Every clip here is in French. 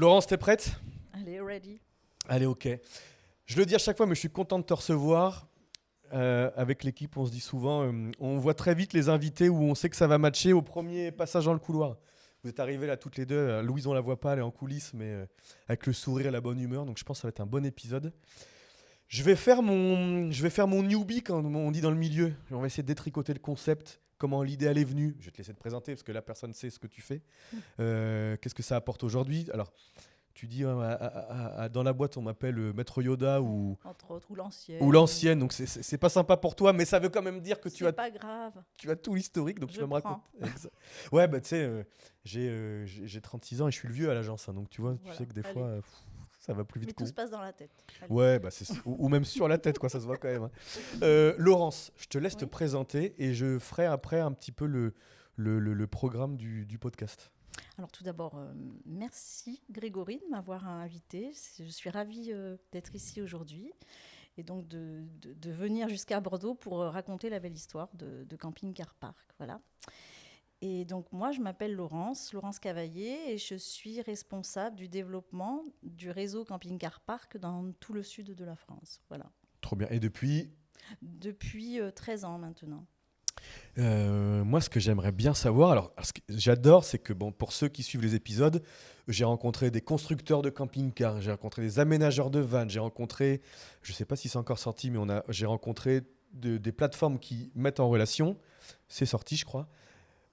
Laurence, t'es prête? Allez, ready. Allez, ok. Je le dis à chaque fois, mais je suis content de te recevoir. Avec l'équipe, on se dit souvent, on voit très vite les invités où on sait que ça va matcher au premier passage dans le couloir. Vous êtes arrivés là toutes les deux. Louise, on la voit pas, elle est en coulisses, mais avec le sourire et la bonne humeur. Donc je pense que ça va être un bon épisode. Je vais faire mon newbie, comme on dit dans le milieu. On va essayer de détricoter le concept, comment l'idée elle est venue. Je vais te laisser te présenter parce que là, personne ne sait ce que tu fais. Qu'est-ce que ça apporte aujourd'hui? Alors, tu dis dans la boîte, on m'appelle Maître Yoda ou Entre autres, ou l'ancienne. l'ancienne. Donc, c'est pas sympa pour toi, mais ça veut quand même dire que C'est pas grave. tu as tout l'historique. Donc, tu Je vas me prends. raconter. Ouais, bah, tu sais, j'ai 36 ans et je suis le vieux à l'agence. Hein, donc, tu vois, tu Voilà. sais que des Allez. fois, ça va plus Mais vite tout qu'on. se passe dans la tête. Allez. Ouais, bah ou même sur la tête, quoi, ça se voit quand même. Hein. Laurence, je te laisse te Oui. présenter et je ferai après un petit peu le programme du podcast. Alors tout d'abord, merci Grégory de m'avoir invité. Je suis ravie d'être ici aujourd'hui et donc de venir jusqu'à Bordeaux pour raconter la belle histoire de Camping Car Park. Voilà. Et donc moi, je m'appelle Laurence Cavaillé et je suis responsable du développement du réseau Camping Car Park dans tout le sud de la France. Voilà. Trop bien. Et depuis, Depuis 13 ans maintenant. moi, ce que j'aimerais bien savoir, alors ce que j'adore, c'est que bon, pour ceux qui suivent les épisodes, j'ai rencontré des constructeurs de camping-cars, j'ai rencontré des aménageurs de vannes, j'ai rencontré, je sais pas si c'est encore sorti, mais j'ai rencontré des plateformes qui mettent en relation. C'est sorti, je crois.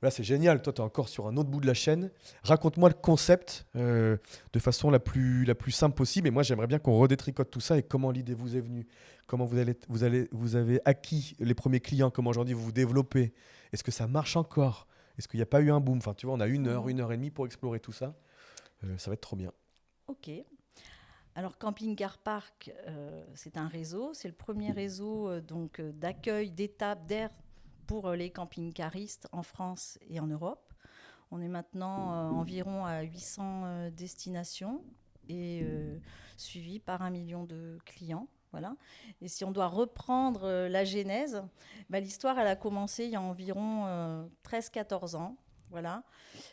Là, c'est génial. Toi, tu es encore sur un autre bout de la chaîne. Raconte-moi le concept de façon la plus simple possible. Et moi, j'aimerais bien qu'on redétricote tout ça et comment l'idée vous est venue. Comment vous avez acquis les premiers clients. Comment aujourd'hui vous vous développez. Est-ce que ça marche encore? Est-ce qu'il n'y a pas eu un boom? Enfin, tu vois, on a une heure et demie pour explorer tout ça. Ça va être trop bien. Ok. Alors Camping Car Park, c'est un réseau. C'est le premier réseau d'accueil, d'étape, d'air pour les camping-caristes en France et en Europe. On est maintenant environ à 800 destinations et suivi par 1 million de clients. Voilà. Et si on doit reprendre la genèse, l'histoire elle a commencé il y a environ 13-14 ans. Voilà.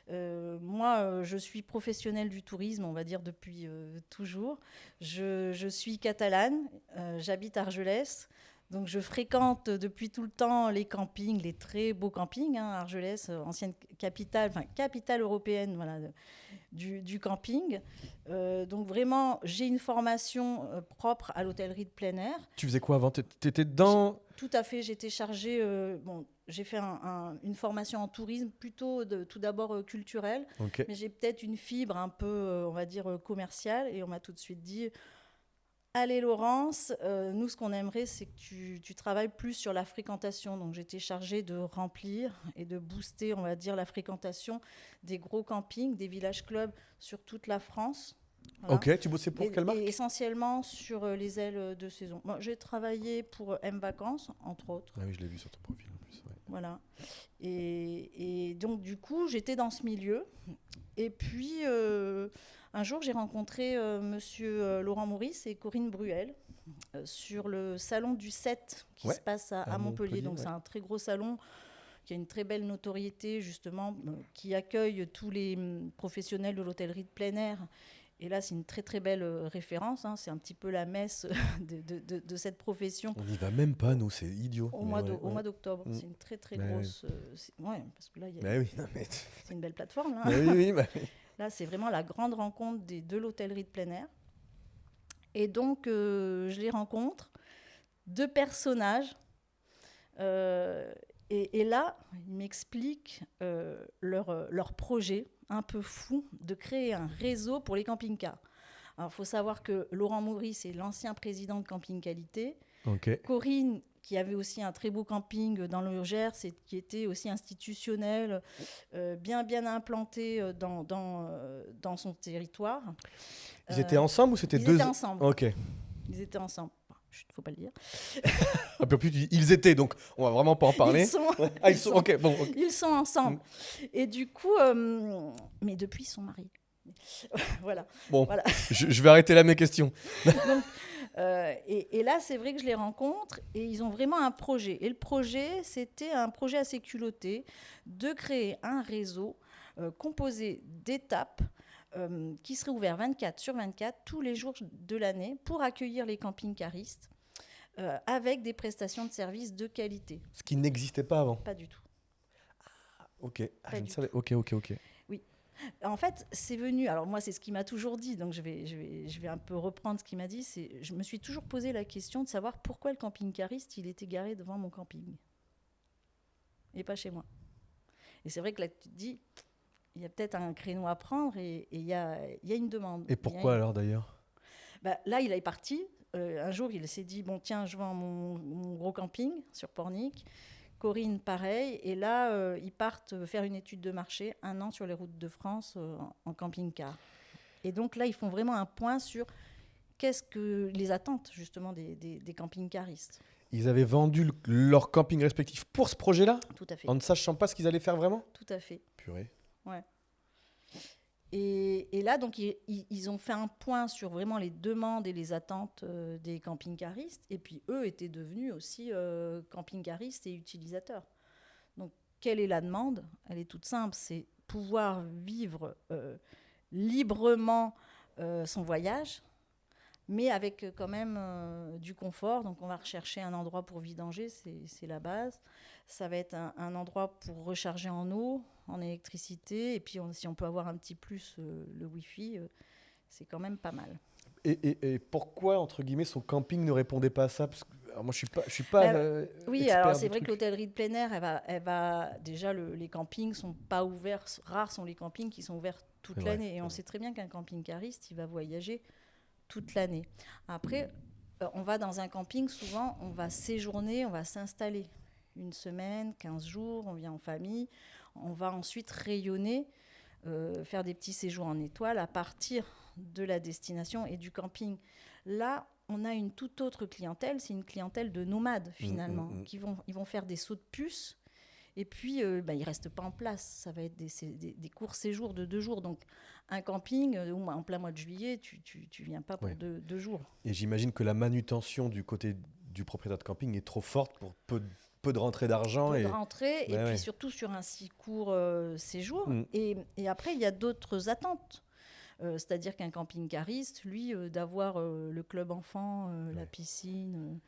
Moi, je suis professionnelle du tourisme, on va dire, depuis toujours. Je suis catalane, j'habite Argelès. Donc, je fréquente depuis tout le temps les campings, les très beaux campings. Argelès, ancienne capitale européenne, voilà, du camping. Donc, vraiment, j'ai une formation propre à l'hôtellerie de plein air. Tu faisais quoi avant? T'étais dedans? Tout à fait, j'étais chargée. J'ai fait une formation en tourisme, plutôt tout d'abord culturelle, Ok. mais j'ai peut-être une fibre un peu, on va dire, commerciale. Et on m'a tout de suite dit allez, Laurence, nous, ce qu'on aimerait, c'est que tu travailles plus sur la fréquentation. Donc, j'étais chargée de remplir et de booster, on va dire, la fréquentation des gros campings, des villages clubs sur toute la France. Voilà. Ok, tu bossais pour quelle marque? Et essentiellement sur les ailes de saison. Moi, j'ai travaillé pour M Vacances, entre autres. Ah oui, je l'ai vu sur ton profil en plus. Ouais. Voilà. Et donc, du coup, j'étais dans ce milieu. Et puis, un jour, j'ai rencontré monsieur Laurent Maurice et Corinne Bruel sur le salon du 7 qui Ouais, se passe à Montpellier. Donc, c'est un très gros salon qui a une très belle notoriété, justement, qui accueille tous les professionnels de l'hôtellerie de plein air. Et là, c'est une très très belle référence. C'est un petit peu la messe de cette profession. On n'y va même pas, nous, c'est idiot. Au mois d'octobre. C'est une très très grosse. Parce que là, c'est une belle plateforme. Là, oui. là, c'est vraiment la grande rencontre de l'hôtellerie de plein air. Et donc, je les rencontre. 2 personnages. Et là, ils m'expliquent leur projet un peu fou de créer un réseau pour les camping-cars. Alors, il faut savoir que Laurent Maurice est l'ancien président de Camping Qualité. Ok. Corinne, qui avait aussi un très beau camping dans le Gers et qui était aussi institutionnel, bien implanté dans son territoire. Ils étaient ensemble ou c'était deux? Ils étaient ensemble. Ok. Ils étaient ensemble. Chut, faut pas le dire. Un peu plus, ils étaient, donc on va vraiment pas en parler. Ils sont, ils sont, ok, bon. Okay. Ils sont ensemble. Et du coup, mais depuis, ils sont mariés. Voilà. Bon, voilà. Je vais arrêter là mes questions. Donc, et là, c'est vrai que je les rencontre et ils ont vraiment un projet. Et le projet, c'était un projet assez culotté de créer un réseau composé d'étapes qui serait ouvert 24/24 tous les jours de l'année pour accueillir les camping-caristes avec des prestations de services de qualité. Ce qui n'existait pas avant. Pas du tout. Ok, Pas je ne du savais. tout. Ok. En fait, c'est venu. Alors moi, c'est ce qu'il m'a toujours dit. Donc je vais un peu reprendre ce qu'il m'a dit. Je me suis toujours posé la question de savoir pourquoi le camping-cariste il était garé devant mon camping et pas chez moi. Et c'est vrai que là, tu te dis, il y a peut-être un créneau à prendre et il y a une demande. Et pourquoi alors d'ailleurs? Là, il est parti. Un jour, il s'est dit, bon, tiens, je vends mon gros camping sur Pornic. Corinne, pareil. Et là, ils partent faire une étude de marché 1 an sur les routes de France en camping-car. Et donc là, ils font vraiment un point sur qu'est-ce que les attentes, justement, des camping-caristes. Ils avaient vendu leur camping respectif pour ce projet-là, Tout à fait. en ne sachant pas ce qu'ils allaient faire vraiment? Tout à fait. Purée. Ouais. Et là, donc, ils ont fait un point sur vraiment les demandes et les attentes des camping-caristes. Et puis, eux étaient devenus aussi camping-caristes et utilisateurs. Donc, quelle est la demande? Elle est toute simple, c'est pouvoir vivre librement son voyage, mais avec quand même du confort. Donc, on va rechercher un endroit pour vidanger, c'est la base. Ça va être un endroit pour recharger en eau, en électricité. Et puis, si on peut avoir un petit plus, le Wi-Fi, c'est quand même pas mal. Et pourquoi, entre guillemets, son camping ne répondait pas à ça? Parce que, alors moi, je suis pas oui, expert alors du c'est vrai truc. que l'hôtellerie de plein air, déjà, les campings sont pas ouverts. Rares sont les campings qui sont ouverts toute C'est l'année. vrai, Et on c'est sait très bien qu'un camping-cariste, il va voyager toute l'année. Après, on va dans un camping, souvent, on va séjourner, on va s'installer. 1 semaine, 15 jours, on vient en famille. On va ensuite rayonner, faire des petits séjours en étoile à partir de la destination et du camping. Là, on a une toute autre clientèle. C'est une clientèle de nomades, finalement, ils vont faire des sauts de puce. Et puis, ils ne restent pas en place. Ça va être des courts séjours de 2 jours. Donc, un camping, en plein mois de juillet, tu ne viens pas pour 2 jours. Et j'imagine que la manutention du côté du propriétaire de camping est trop forte pour peu de rentrée d'argent. Peu de rentrée, et Ouais. puis surtout sur un si court séjour. Mm. Et après, il y a d'autres attentes. C'est-à-dire qu'un camping-cariste, lui, d'avoir le club enfant, la piscine...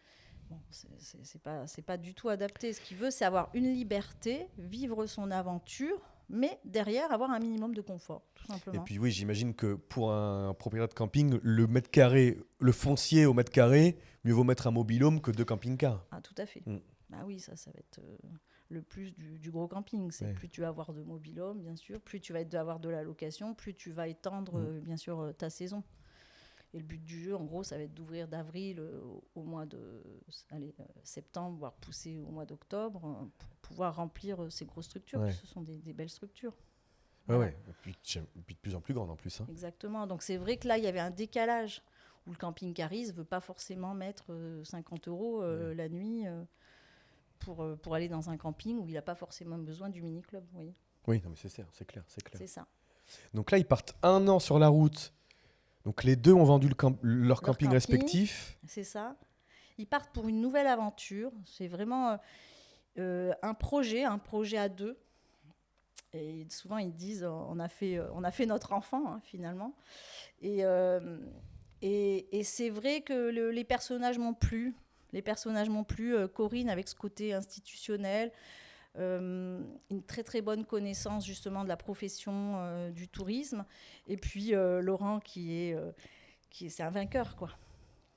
Bon, c'est pas du tout adapté. Ce qu'il veut, c'est avoir une liberté, vivre son aventure, mais derrière, avoir un minimum de confort, tout simplement. Et puis oui, j'imagine que pour un propriétaire de camping, le mètre carré, le foncier au mètre carré, mieux vaut mettre un mobil-home que 2 camping-cars. Ah, tout à fait. Mm. Bah oui, ça va être le plus du gros camping. C'est plus tu vas avoir de mobil-home, bien sûr, plus tu vas avoir de la location, plus tu vas étendre, bien sûr, ta saison. Et le but du jeu, en gros, ça va être d'ouvrir d'avril au mois de septembre, voire pousser au mois d'octobre, pour pouvoir remplir ces grosses structures. Ouais. Ce sont des belles structures. Ouais, ouais. Et puis de plus en plus grande en plus. Hein. Exactement. Donc c'est vrai que là, il y avait un décalage où le camping-cariste ne veut pas forcément mettre 50 € la nuit pour aller dans un camping où il n'a pas forcément besoin du mini-club. Oui, non, mais c'est clair. C'est ça. Donc là, ils partent 1 an sur la route. Donc les deux ont vendu leur camping respectif. C'est ça. Ils partent pour une nouvelle aventure. C'est vraiment un projet à 2. Et souvent ils disent on a fait notre enfant hein, finalement. Et c'est vrai que les personnages m'ont plu. Corinne avec ce côté institutionnel. Une très très bonne connaissance justement de la profession du tourisme, et puis Laurent qui c'est un vainqueur quoi.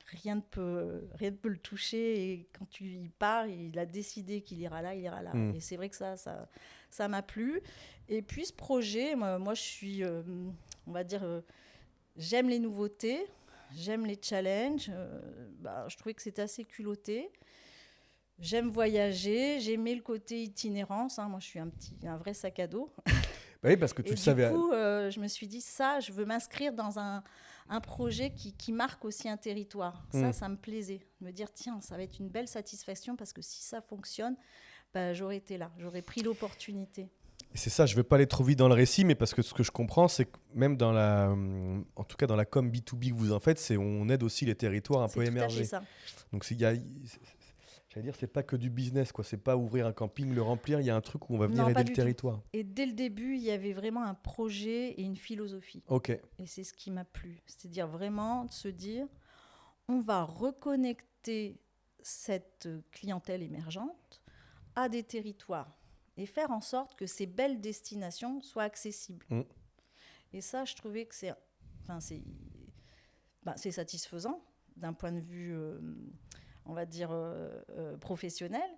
Rien ne peut le toucher, et quand tu y pars, il a décidé qu'il ira là. Et c'est vrai que ça m'a plu. Et puis ce projet, moi je suis on va dire j'aime les nouveautés, j'aime les challenges. Je trouvais que c'était assez culotté. J'aime voyager, j'aimais le côté itinérance. Hein. Moi, je suis un vrai sac à dos. Oui, parce que tu le savais. Du coup, je me suis dit, je veux m'inscrire dans un projet qui marque aussi un territoire. Ça me plaisait. Me dire, tiens, ça va être une belle satisfaction parce que si ça fonctionne, j'aurais été là, j'aurais pris l'opportunité. Et c'est ça, je ne vais pas aller trop vite dans le récit, mais parce que ce que je comprends, c'est que même en tout cas dans la com B2B que vous en faites, on aide aussi les territoires un peu émergés. C'est tout à fait ça. Donc J'allais dire, c'est pas que du business, quoi. C'est pas ouvrir un camping, le remplir. Il y a un truc où on va venir Non, aider pas le du tout. territoire. Et dès le début, il y avait vraiment un projet et une philosophie. Ok. Et c'est ce qui m'a plu. C'est-à-dire vraiment de se dire, on va reconnecter cette clientèle émergente à des territoires et faire en sorte que ces belles destinations soient accessibles. Mm. Et ça, je trouvais que c'est satisfaisant d'un point de vue, on va dire, professionnel.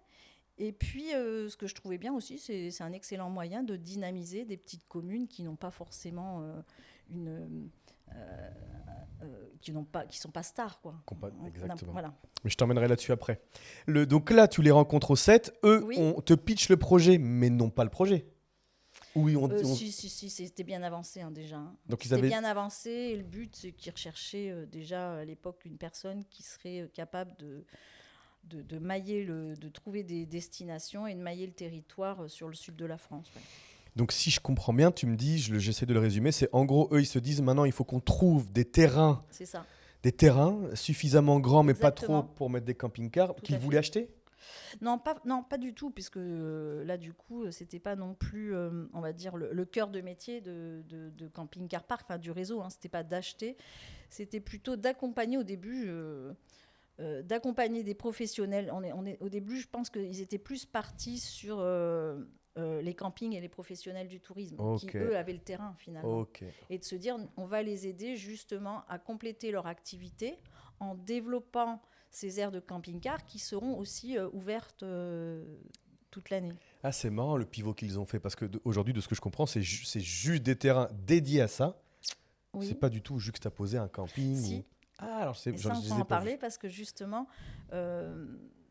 Et puis, ce que je trouvais bien aussi, c'est un excellent moyen de dynamiser des petites communes qui n'ont pas forcément qui sont pas stars, quoi. Exactement. Voilà. Mais je t'emmènerai là-dessus après. Donc là, tu les rencontres au 7. Eux, Oui. on te pitch le projet, mais non pas le projet. Oui, Si, c'était bien avancé déjà. Donc C'était bien avancé et le but, c'est qu'ils recherchaient déjà à l'époque une personne qui serait capable de mailler de trouver des destinations et de mailler le territoire sur le sud de la France. Ouais. Donc si je comprends bien, tu me dis, j'essaie de le résumer, c'est en gros, eux, ils se disent maintenant, il faut qu'on trouve des terrains suffisamment grands, mais pas trop pour mettre des camping-cars, qu'ils voulaient acheter. Non, pas du tout, puisque là, du coup, c'était pas non plus, on va dire, le cœur de métier de camping-car park, enfin du réseau. C'était pas d'acheter, c'était plutôt d'accompagner au début. D'accompagner des professionnels. Au début, je pense qu'ils étaient plus partis sur les campings et les professionnels du tourisme, qui, eux, avaient le terrain, finalement. Et de se dire, on va les aider, justement, à compléter leur activité en développant ces aires de camping-car qui seront aussi ouvertes toute l'année. Ah, c'est marrant, le pivot qu'ils ont fait, parce qu'aujourd'hui, de ce que je comprends, c'est juste des terrains dédiés à ça. Oui. C'est pas du tout juxtaposé à un camping. Si. Alors et ça, on peut en parler parce que justement,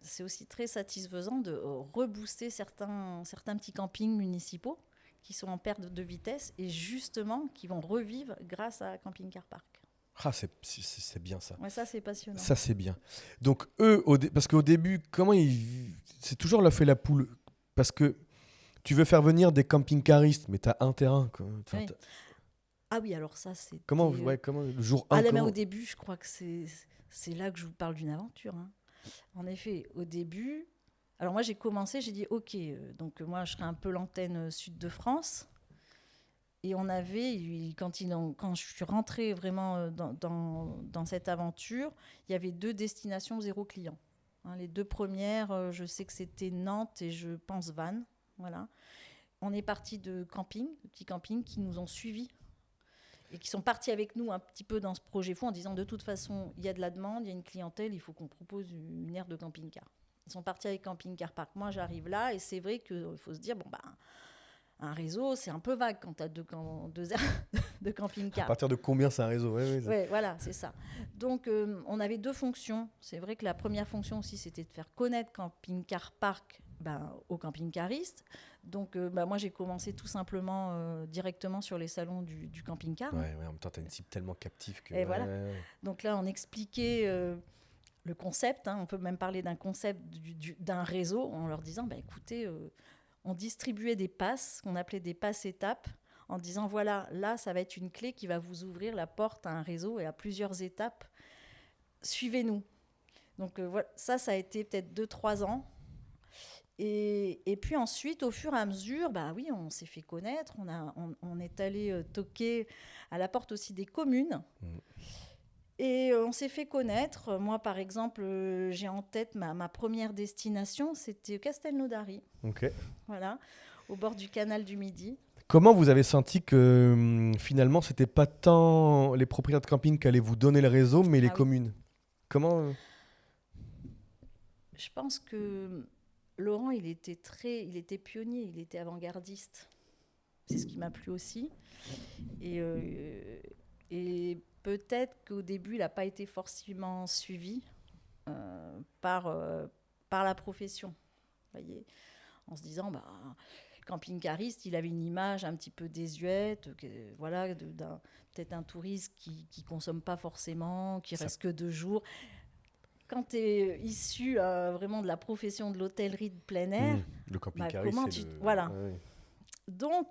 c'est aussi très satisfaisant de rebooster certains petits campings municipaux qui sont en perte de vitesse et justement qui vont revivre grâce à Camping Car Park. Ah, c'est bien ça. Ouais, ça, c'est passionnant. Ça, c'est bien. Donc, eux, parce qu'au début, c'est toujours l'œuf et la poule. Parce que tu veux faire venir des camping-caristes, mais tu as un terrain. Oui. Ah oui, alors ça, c'est... Comment le jour 1 mais au début, je crois que c'est là que je vous parle d'une aventure. En effet, au début... Alors moi, j'ai dit, OK, donc moi, je serai un peu l'antenne sud de France. Et on avait, quand je suis rentrée vraiment dans cette aventure, il y avait 2 destinations, 0 client. Les 2 premières, je sais que c'était Nantes et je pense Vannes. Voilà. On est parti de petits campings qui nous ont suivis et qui sont partis avec nous un petit peu dans ce projet fou en disant de toute façon, il y a de la demande, il y a une clientèle, il faut qu'on propose une aire de camping-car. Ils sont partis avec Camping Car Park. Moi, j'arrive là et c'est vrai qu'il faut se dire, un réseau, c'est un peu vague quand tu as 2 aires de camping-car. À partir de combien c'est un réseau ? Oui, voilà, c'est ça. Donc, on avait 2 fonctions. C'est vrai que la première fonction aussi, c'était de faire connaître Camping Car Park aux camping-caristes. Donc, moi, j'ai commencé tout simplement directement sur les salons du camping-car. Ouais, en même temps, tu as une cible tellement captive que... Et voilà. Donc là, on expliquait le concept. On peut même parler d'un concept d'un réseau en leur disant, écoutez... on distribuait des passes, qu'on appelait des passes étapes, en disant, voilà, là, ça va être une clé qui va vous ouvrir la porte à un réseau et à plusieurs étapes. Suivez-nous. Donc, voilà, ça a été peut-être 2-3 ans. Et puis ensuite, au fur et à mesure, oui, on s'est fait connaître. On est allé toquer à la porte aussi des communes. Et on s'est fait connaître. Moi, par exemple, j'ai en tête ma première destination, c'était Castelnaudary. Ok. Voilà, au bord du canal du Midi. Comment vous avez senti que finalement, c'était pas tant les propriétaires de camping qui allaient vous donner le réseau, mais les communes ? Comment Je pense que Laurent, il était pionnier, il était avant-gardiste. C'est ce qui m'a plu aussi. Et peut-être qu'au début, il n'a pas été forcément suivi par la profession. Vous voyez, en se disant, camping-cariste, il avait une image un petit peu désuète, peut-être un touriste qui ne consomme pas forcément, qui reste que 2 jours. Quand tu es issu vraiment de la profession de l'hôtellerie de plein air, le camping-cariste, voilà. Ouais. Donc,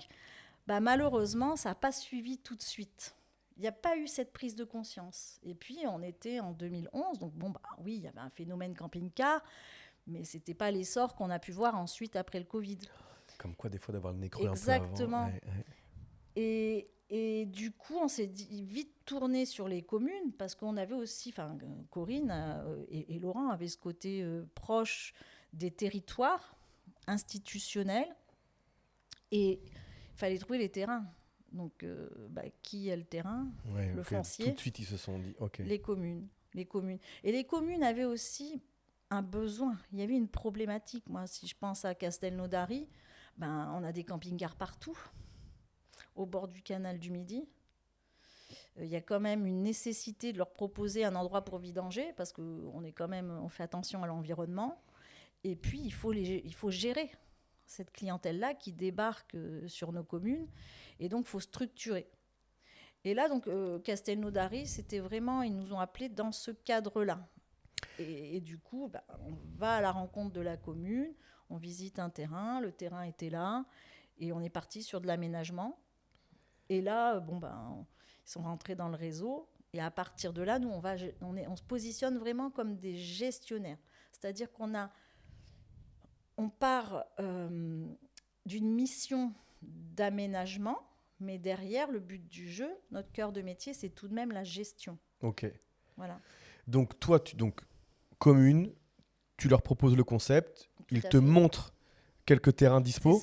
malheureusement, ça n'a pas suivi tout de suite. Il n'y a pas eu cette prise de conscience. Et puis, on était en 2011, donc oui, il y avait un phénomène camping-car, Mais ce n'était pas l'essor qu'on a pu voir ensuite après le Covid. Comme quoi, des fois, d'avoir le nez creux Exactement. un peu avant. Ouais. Et du coup, on s'est vite tourné sur les communes parce qu'on avait aussi, Corinne et Laurent avaient ce côté proche des territoires institutionnels et il fallait trouver les terrains. Donc, qui a le terrain? Ouais, Le ok. foncier. Tout de suite, ils se sont dit, ok. Les communes. Et les communes avaient aussi un besoin. Il y avait une problématique. Moi, si je pense à Castelnaudary, on a des camping-cars partout, au bord du canal du Midi. Il y a quand même une nécessité de leur proposer un endroit pour vidanger, parce on fait attention à l'environnement. Et puis, il faut gérer cette clientèle-là qui débarque sur nos communes. Et donc, il faut structurer. Et là, donc, Castelnaudary, c'était vraiment, ils nous ont appelés dans ce cadre-là. Et du coup, on va à la rencontre de la commune, on visite un terrain, le terrain était là, et on est parti sur de l'aménagement. Et là, ils sont rentrés dans le réseau, et à partir de là, nous, on se positionne vraiment comme des gestionnaires. C'est-à-dire on part d'une mission d'aménagement, mais derrière, le but du jeu, notre cœur de métier, c'est tout de même la gestion. Ok. Voilà. Donc, toi, commune, tu leur proposes le concept, ils te montrent quelques terrains dispo.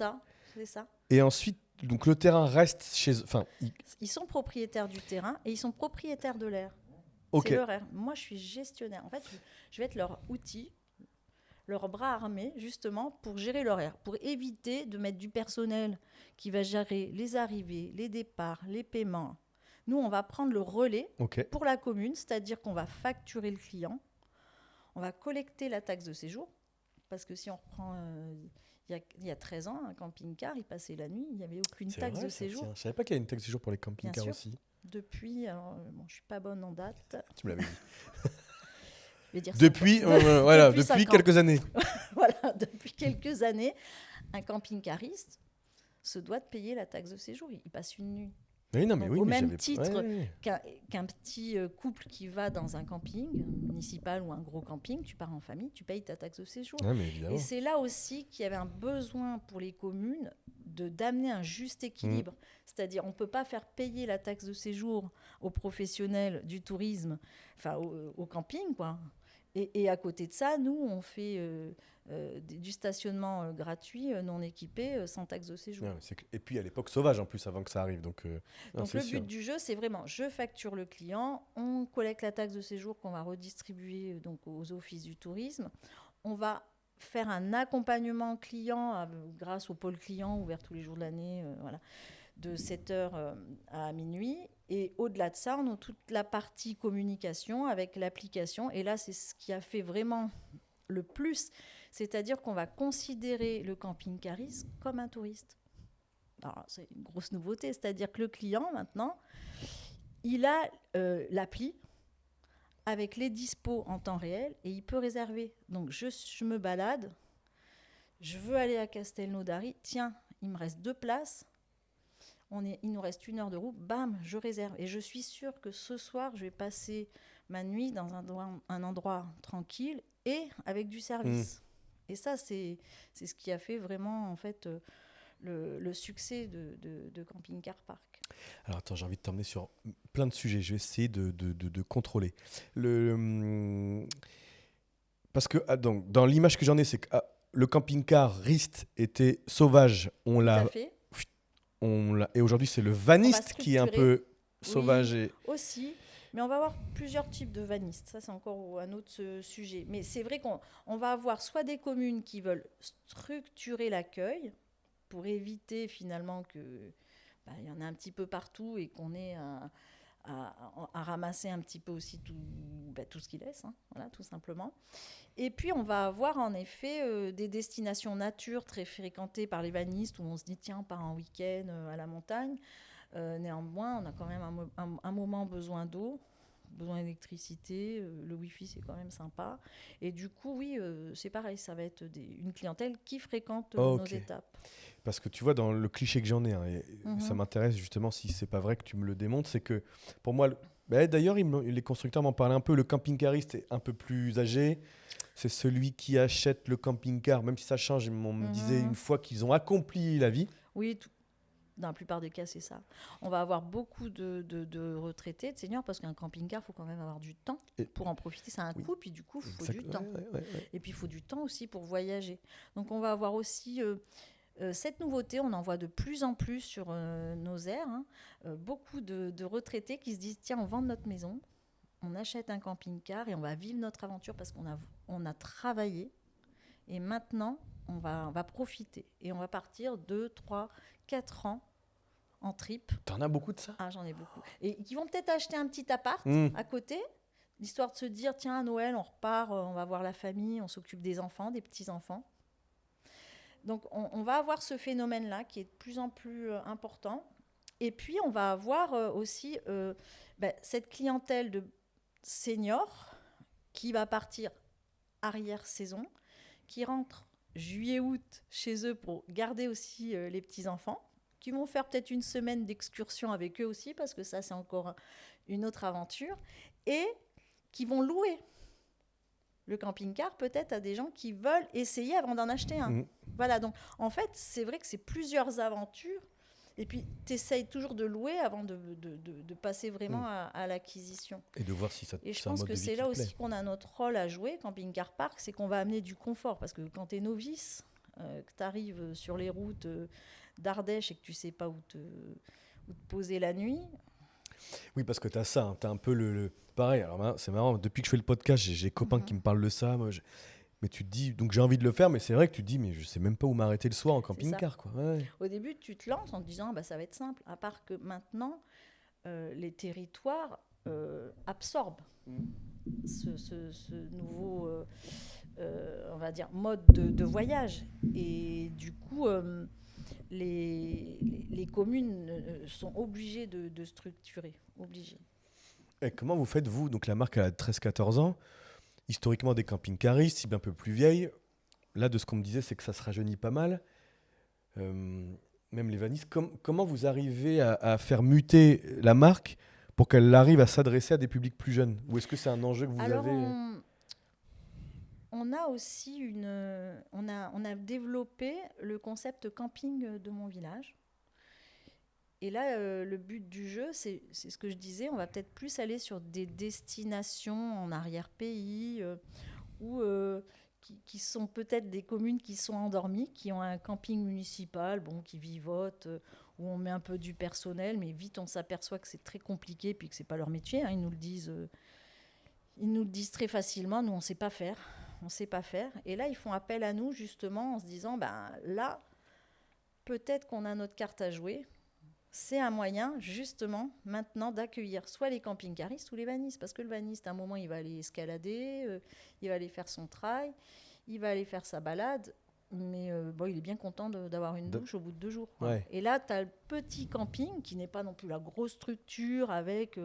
C'est ça. Et ensuite, donc, le terrain reste chez eux. Ils sont propriétaires du terrain et ils sont propriétaires de l'air. Okay. C'est leur air. Moi, je suis gestionnaire. En fait, je vais être leur outil, leur bras armé, justement, pour gérer leur air, pour éviter de mettre du personnel qui va gérer les arrivées, les départs, les paiements. Nous, on va prendre le relais pour la commune, c'est-à-dire qu'on va facturer le client, on va collecter la taxe de séjour, parce que si on reprend il y a 13 ans, un camping-car, il passait la nuit, il n'y avait aucune taxe de séjour. Je ne savais pas qu'il y avait une taxe de séjour pour les camping-cars aussi. Depuis, je ne suis pas bonne en date. Tu me l'avais dit. Depuis quelques années. Voilà, depuis quelques années, un camping-cariste se doit de payer la taxe de séjour. Il passe une nuit. Au même titre qu'un petit couple qui va dans un camping municipal ou un gros camping, tu pars en famille, tu payes ta taxe de séjour. Et c'est là aussi qu'il y avait un besoin pour les communes d'amener un juste équilibre. C'est-à-dire, on ne peut pas faire payer la taxe de séjour aux professionnels du tourisme, au camping, quoi. Et à côté de ça, nous, on fait du stationnement gratuit, non équipé, sans taxe de séjour. Et puis à l'époque sauvage en plus, avant que ça arrive. Donc le but du jeu, c'est vraiment, je facture le client, on collecte la taxe de séjour qu'on va redistribuer aux offices du tourisme. On va faire un accompagnement client grâce au pôle client ouvert tous les jours de l'année, de 7h à minuit. Et au-delà de ça, on a toute la partie communication avec l'application. Et là, c'est ce qui a fait vraiment le plus. C'est-à-dire qu'on va considérer le camping-cariste comme un touriste. Alors, c'est une grosse nouveauté. C'est-à-dire que le client, maintenant, il a l'appli avec les dispos en temps réel et il peut réserver. Donc, je me balade. Je veux aller à Castelnaudary. Tiens, il me reste 2 places. Il nous reste 1 heure de route, bam, je réserve. Et je suis sûre que ce soir, je vais passer ma nuit dans un endroit tranquille et avec du service. Et ça, c'est ce qui a fait vraiment, en fait, le succès de Camping Car Park. Alors attends, j'ai envie de t'emmener sur plein de sujets. Je vais essayer de contrôler. Parce que donc, dans l'image que j'en ai, c'est que le camping-car Rist était sauvage. On l'a fait. Et aujourd'hui, c'est le vaniste qui est un peu sauvage. Oui, aussi. Mais on va avoir plusieurs types de vanistes. Ça, c'est encore un autre sujet. Mais c'est vrai qu'on va avoir soit des communes qui veulent structurer l'accueil pour éviter finalement que y en a un petit peu partout et qu'on ait à ramasser un petit peu aussi tout ce qu'ils laissent, voilà, tout simplement. Et puis, on va avoir en effet des destinations nature très fréquentées par les vanistes où on se dit, tiens, on part en week-end à la montagne. Néanmoins, on a quand même un moment besoin d'eau, besoin d'électricité. Le Wi-Fi, c'est quand même sympa. Et du coup, oui, c'est pareil, ça va être une clientèle qui fréquente nos étapes. Parce que tu vois, dans le cliché que j'en ai, ça m'intéresse justement si c'est pas vrai que tu me le démontres, c'est que pour moi, Bah, d'ailleurs, les constructeurs m'en parlaient un peu. Le camping-cariste est un peu plus âgé. C'est celui qui achète le camping-car, même si ça change. On me disait une Mhm. fois qu'ils ont accompli la vie. Oui, dans la plupart des cas, c'est ça. On va avoir beaucoup de retraités, de seniors, parce qu'un camping-car, il faut quand même avoir du temps Et, pour en profiter. C'est un oui, coût, puis du coup, il faut exact. du Ouais, temps. ouais, ouais, ouais. Et puis, il faut du temps aussi pour voyager. Donc, on va avoir aussi cette nouveauté. On en voit de plus en plus sur nos aires. Hein. Beaucoup de retraités qui se disent, tiens, on vend notre maison, on achète un camping-car et on va vivre notre aventure parce qu'on a travaillé. Et maintenant, on va profiter. Et on va partir 2, 3, 4 ans en trip. T'en as beaucoup de ça? Ah, j'en ai beaucoup. Et qui vont peut-être acheter un petit appart Hmm. à côté, l'histoire de se dire, tiens, à Noël, on repart, on va voir la famille, on s'occupe des enfants, des petits-enfants. Donc, on va avoir ce phénomène-là qui est de plus en plus important. Et puis, on va avoir aussi cette clientèle de seniors qui va partir arrière-saison, qui rentre juillet-août chez eux pour garder aussi les petits-enfants, qui vont faire peut-être une semaine d'excursion avec eux aussi, parce que ça, c'est encore une autre aventure, et qui vont louer le camping-car peut-être à des gens qui veulent essayer avant d'en acheter un. Hmm. Voilà, donc en fait, c'est vrai que c'est plusieurs aventures, et puis tu essayes toujours de louer avant de passer vraiment à l'acquisition. Et de voir si Et je c'est un pense mode que de vie c'est qui là te plaît. aussi qu'on a notre rôle à jouer, Camping Car Park, c'est qu'on va amener du confort. Parce que quand tu es novice, que tu arrives sur les routes d'Ardèche et que tu sais pas où te poser la nuit. Oui, parce que tu as ça. Hein. Tu as un peu pareil. Alors, c'est marrant. Depuis que je fais le podcast, j'ai des copains qui me parlent de ça. Moi, mais tu te dis, donc j'ai envie de le faire, mais c'est vrai que tu te dis, mais je sais même pas où m'arrêter le soir en C'est ça. camping-car, quoi. Ouais. Au début, tu te lances en te disant, ça va être simple. À part que maintenant, les territoires absorbent ce nouveau, on va dire, mode de voyage. Et du coup, les communes sont obligées de structurer. Obligées. Et comment vous faites, vous? Donc la marque, elle a 13-14 ans. Historiquement, des camping-caristes, si bien un peu plus vieilles. Là, de ce qu'on me disait, c'est que ça se rajeunit pas mal. Euh, Même les vanisses. Comment vous arrivez à faire muter la marque pour qu'elle arrive à s'adresser à des publics plus jeunes? Ou est-ce que c'est un enjeu que vous Alors, avez? on a aussi on a développé le concept camping de mon village. Et là, le but du jeu, c'est ce que je disais, on va peut-être plus aller sur des destinations en arrière-pays ou qui sont peut-être des communes qui sont endormies, qui ont un camping municipal, qui vivote, où on met un peu du personnel, mais vite on s'aperçoit que c'est très compliqué, puis que c'est pas leur métier. Hein, ils nous le disent très facilement. Nous, on sait pas faire. On sait pas faire. Et là, ils font appel à nous justement en se disant, là, peut-être qu'on a notre carte à jouer. C'est un moyen, justement, maintenant, d'accueillir soit les camping-caristes ou les vanistes. Parce que le vaniste, à un moment, il va aller escalader, il va aller faire son trail, il va aller faire sa balade. Mais il est bien content d'avoir une douche au bout de 2 jours. Quoi. Ouais. Et là, tu as le petit camping, qui n'est pas non plus la grosse structure avec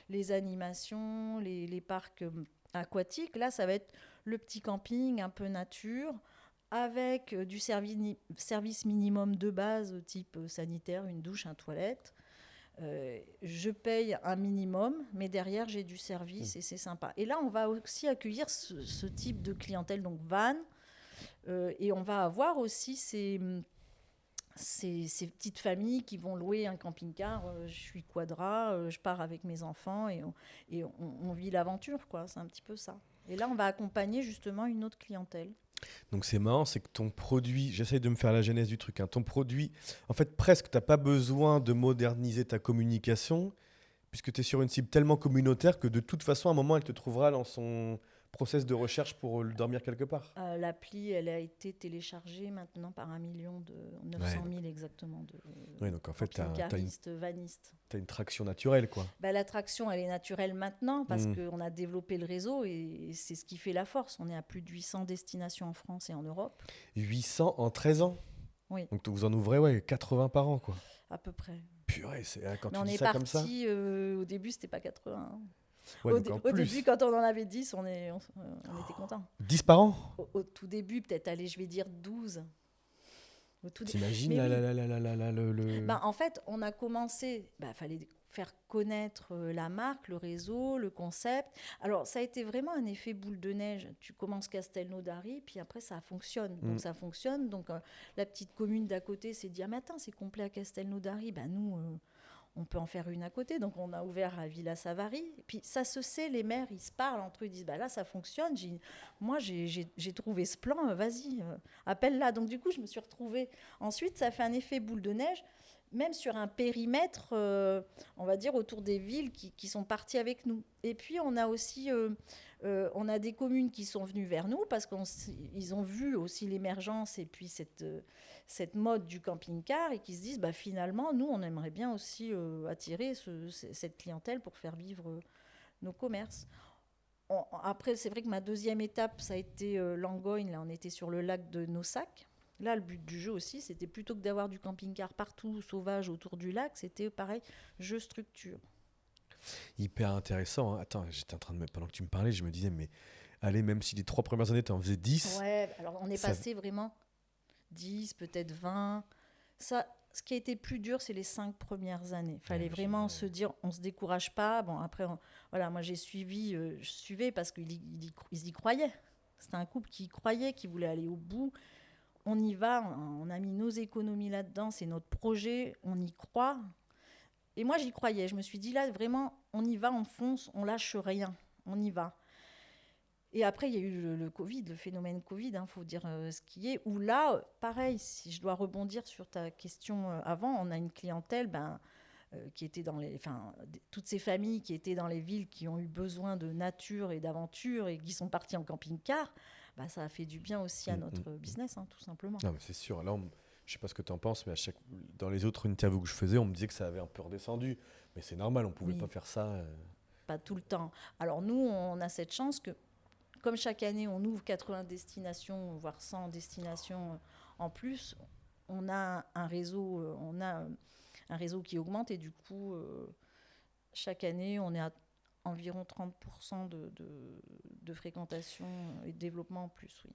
les animations, les parcs aquatiques. Là, ça va être le petit camping, un peu nature, avec du service minimum de base, type sanitaire, une douche, une toilette. Je paye un minimum, mais derrière, j'ai du service et c'est sympa. Et là, on va aussi accueillir ce type de clientèle, donc van, et on va avoir aussi ces petites familles qui vont louer un camping-car. Je suis quadra, je pars avec mes enfants et on vit l'aventure, quoi. C'est un petit peu ça. Et là, on va accompagner justement une autre clientèle. Donc c'est marrant, c'est que ton produit, j'essaye de me faire la genèse du truc, hein, ton produit, en fait presque, tu n'as pas besoin de moderniser ta communication, puisque tu es sur une cible tellement communautaire que de toute façon, à un moment, elle te trouvera dans son process de recherche pour dormir quelque part. L'appli, elle a été téléchargée maintenant par 1 900 000 exactement de Ouais, donc en fait, tu as camping-caristes, vanistes. une traction naturelle, quoi. L'attraction, elle est naturelle maintenant parce Mm. qu'on a développé le réseau et c'est ce qui fait la force. On est à plus de 800 destinations en France et en Europe. 800 en 13 ans. Oui, Donc vous en ouvrez 80 par an, quoi. à peu près. Purée, quand Mais tu on dis est ça comme ça. parti, au début, c'était pas 80. Hein. Ouais, donc en Au plus. début, quand on en avait 10, on était content. 10 par an. Au tout début, peut-être, allez, je vais dire 12. Au tout T'imagines Mais oui. le... En fait, on a commencé. faire connaître la marque, le réseau, le concept. Alors, ça a été vraiment un effet boule de neige. Tu commences Castelnaudary, puis après, ça fonctionne. Donc, ça fonctionne. Donc, la petite commune d'à côté s'est dit, ah, mais attends, c'est complet à Castelnaudary. Ben, nous, on peut en faire une à côté. Donc, on a ouvert à Villa Savary. Puis, ça se sait, les maires, ils se parlent entre eux. Ils disent, bah, là, ça fonctionne. Moi, j'ai trouvé ce plan. Vas-y, appelle-la. Donc, du coup, je me suis retrouvée. Ensuite, ça fait un effet boule de neige. Même sur un périmètre, on va dire, autour des villes qui sont parties avec nous. Et puis, on a aussi on a des communes qui sont venues vers nous parce qu'ils ont vu aussi l'émergence et puis cette mode du camping-car et qui se disent, bah, finalement, nous, on aimerait bien aussi attirer cette clientèle pour faire vivre nos commerces. Après, c'est vrai que ma deuxième étape, ça a été Langogne. Là, on était sur le lac de Nossac. Là, le but du jeu aussi, c'était plutôt que d'avoir du camping-car partout, sauvage, autour du lac, c'était pareil, jeu structure. Hyper intéressant. Hein. Attends, pendant que tu me parlais, je me disais, mais allez, même si les 3 premières années, tu en faisais 10. Ouais, alors on est ça... passé vraiment 10, peut-être 20. Ça, ce qui a été plus dur, c'est les 5 premières années. Il fallait vraiment se dire, on ne se décourage pas. Bon, après, voilà, moi j'ai suivi, je suivais parce qu'ils y croyaient. C'était un couple qui y croyait, qui voulait aller au bout. On y va, on a mis nos économies là-dedans, c'est notre projet, on y croit. Et moi, j'y croyais. Je me suis dit, là, vraiment, on y va, on fonce, on lâche rien, on y va. Et après, il y a eu le Covid, le phénomène Covid, faut dire ce qui est. Où là, pareil, si je dois rebondir sur ta question avant, on a une clientèle qui était dans toutes ces familles qui étaient dans les villes, qui ont eu besoin de nature et d'aventure et qui sont parties en camping-car. Ça a fait du bien aussi à notre business, tout simplement. Non, mais c'est sûr. Là, je ne sais pas ce que tu en penses, mais dans les autres interviews que je faisais, on me disait que ça avait un peu redescendu. Mais c'est normal, on ne pouvait pas faire ça. Pas tout le temps. Alors nous, on a cette chance que, comme chaque année, on ouvre 80 destinations, voire 100 destinations en plus, on a un réseau, qui augmente et du coup, chaque année, on est à environ 30% de fréquentation et de développement en plus, oui.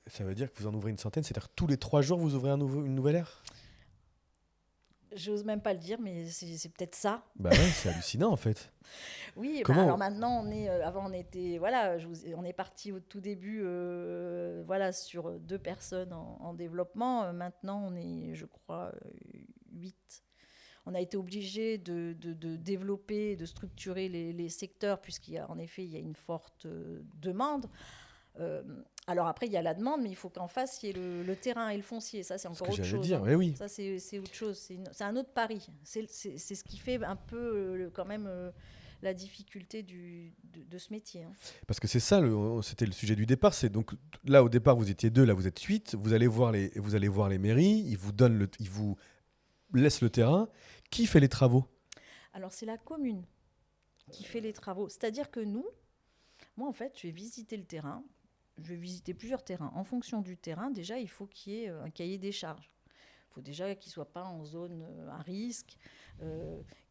Ça veut dire que vous en ouvrez une centaine, c'est-à-dire que tous les 3 jours, vous ouvrez une nouvelle ère ? J'ose même pas le dire, mais c'est peut-être ça. Bah ouais, c'est hallucinant en fait. Oui, alors maintenant, avant on était, voilà, on est parti au tout début, voilà, sur 2 personnes en développement. Maintenant, on est, je crois, 8. On a été obligé de développer, de structurer les secteurs, puisqu'en effet, il y a une forte demande. Alors après, il y a la demande, mais il faut qu'en face, il y ait le terrain et le foncier. Ça, c'est encore autre chose. Dire, oui. Ça, c'est autre chose. C'est un autre pari. C'est ce qui fait un peu, quand même, la difficulté de ce métier. Parce que c'est ça, c'était le sujet du départ. C'est donc là, au départ, vous étiez 2, là, vous êtes 8. Vous allez voir les mairies. Ils vous laissent le terrain. Qui fait les travaux ? Alors, c'est la commune qui fait les travaux. C'est-à-dire que moi, en fait, je vais visiter le terrain. Je vais visiter plusieurs terrains. En fonction du terrain, déjà, il faut qu'il y ait un cahier des charges. Il faut déjà qu'il ne soit pas en zone à risque,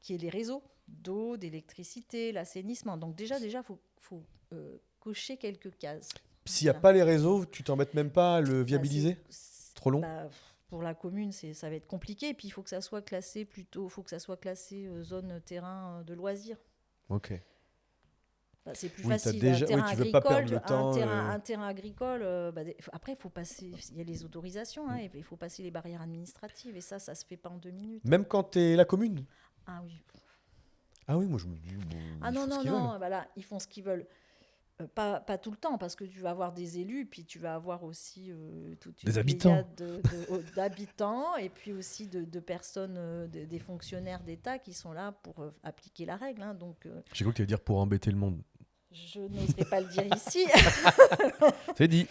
qu'il y ait les réseaux d'eau, d'électricité, l'assainissement. Donc déjà, il faut cocher quelques cases. S'il n'y a pas les réseaux, tu t'embêtes même pas à le viabiliser ? Trop long ? Pour la commune, ça va être compliqué. Et puis, il faut que ça soit classé zone terrain de loisirs. Ok. C'est plus facile. Un terrain agricole, après, il faut passer. Il y a les autorisations, il faut passer les barrières administratives. Et ça se fait pas en 2 minutes. Même quand tu es la commune ? Ah oui. Ah oui, moi je me dis. Non. Là, ils font ce qu'ils veulent. Pas tout le temps, parce que tu vas avoir des élus, puis tu vas avoir aussi toute une pléiade d'habitants, et puis aussi de personnes, des fonctionnaires d'État qui sont là pour appliquer la règle. Donc, j'ai cru que tu allais dire pour embêter le monde. Je n'oserais pas le dire ici. C'est dit.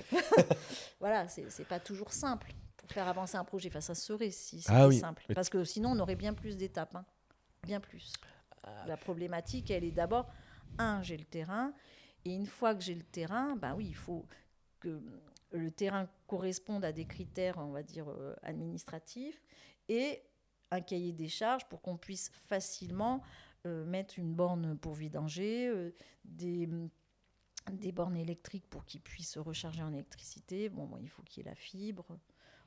Voilà, c'est pas toujours simple pour faire avancer un projet. Enfin, ça serait si c'était simple. Parce que sinon, on aurait bien plus d'étapes. Bien plus. La problématique, elle est d'abord, j'ai le terrain. Et une fois que j'ai le terrain, il faut que le terrain corresponde à des critères, on va dire, administratifs, et un cahier des charges pour qu'on puisse facilement mettre une borne pour vidanger, des bornes électriques pour qu'ils puissent se recharger en électricité. Il faut qu'il y ait la fibre.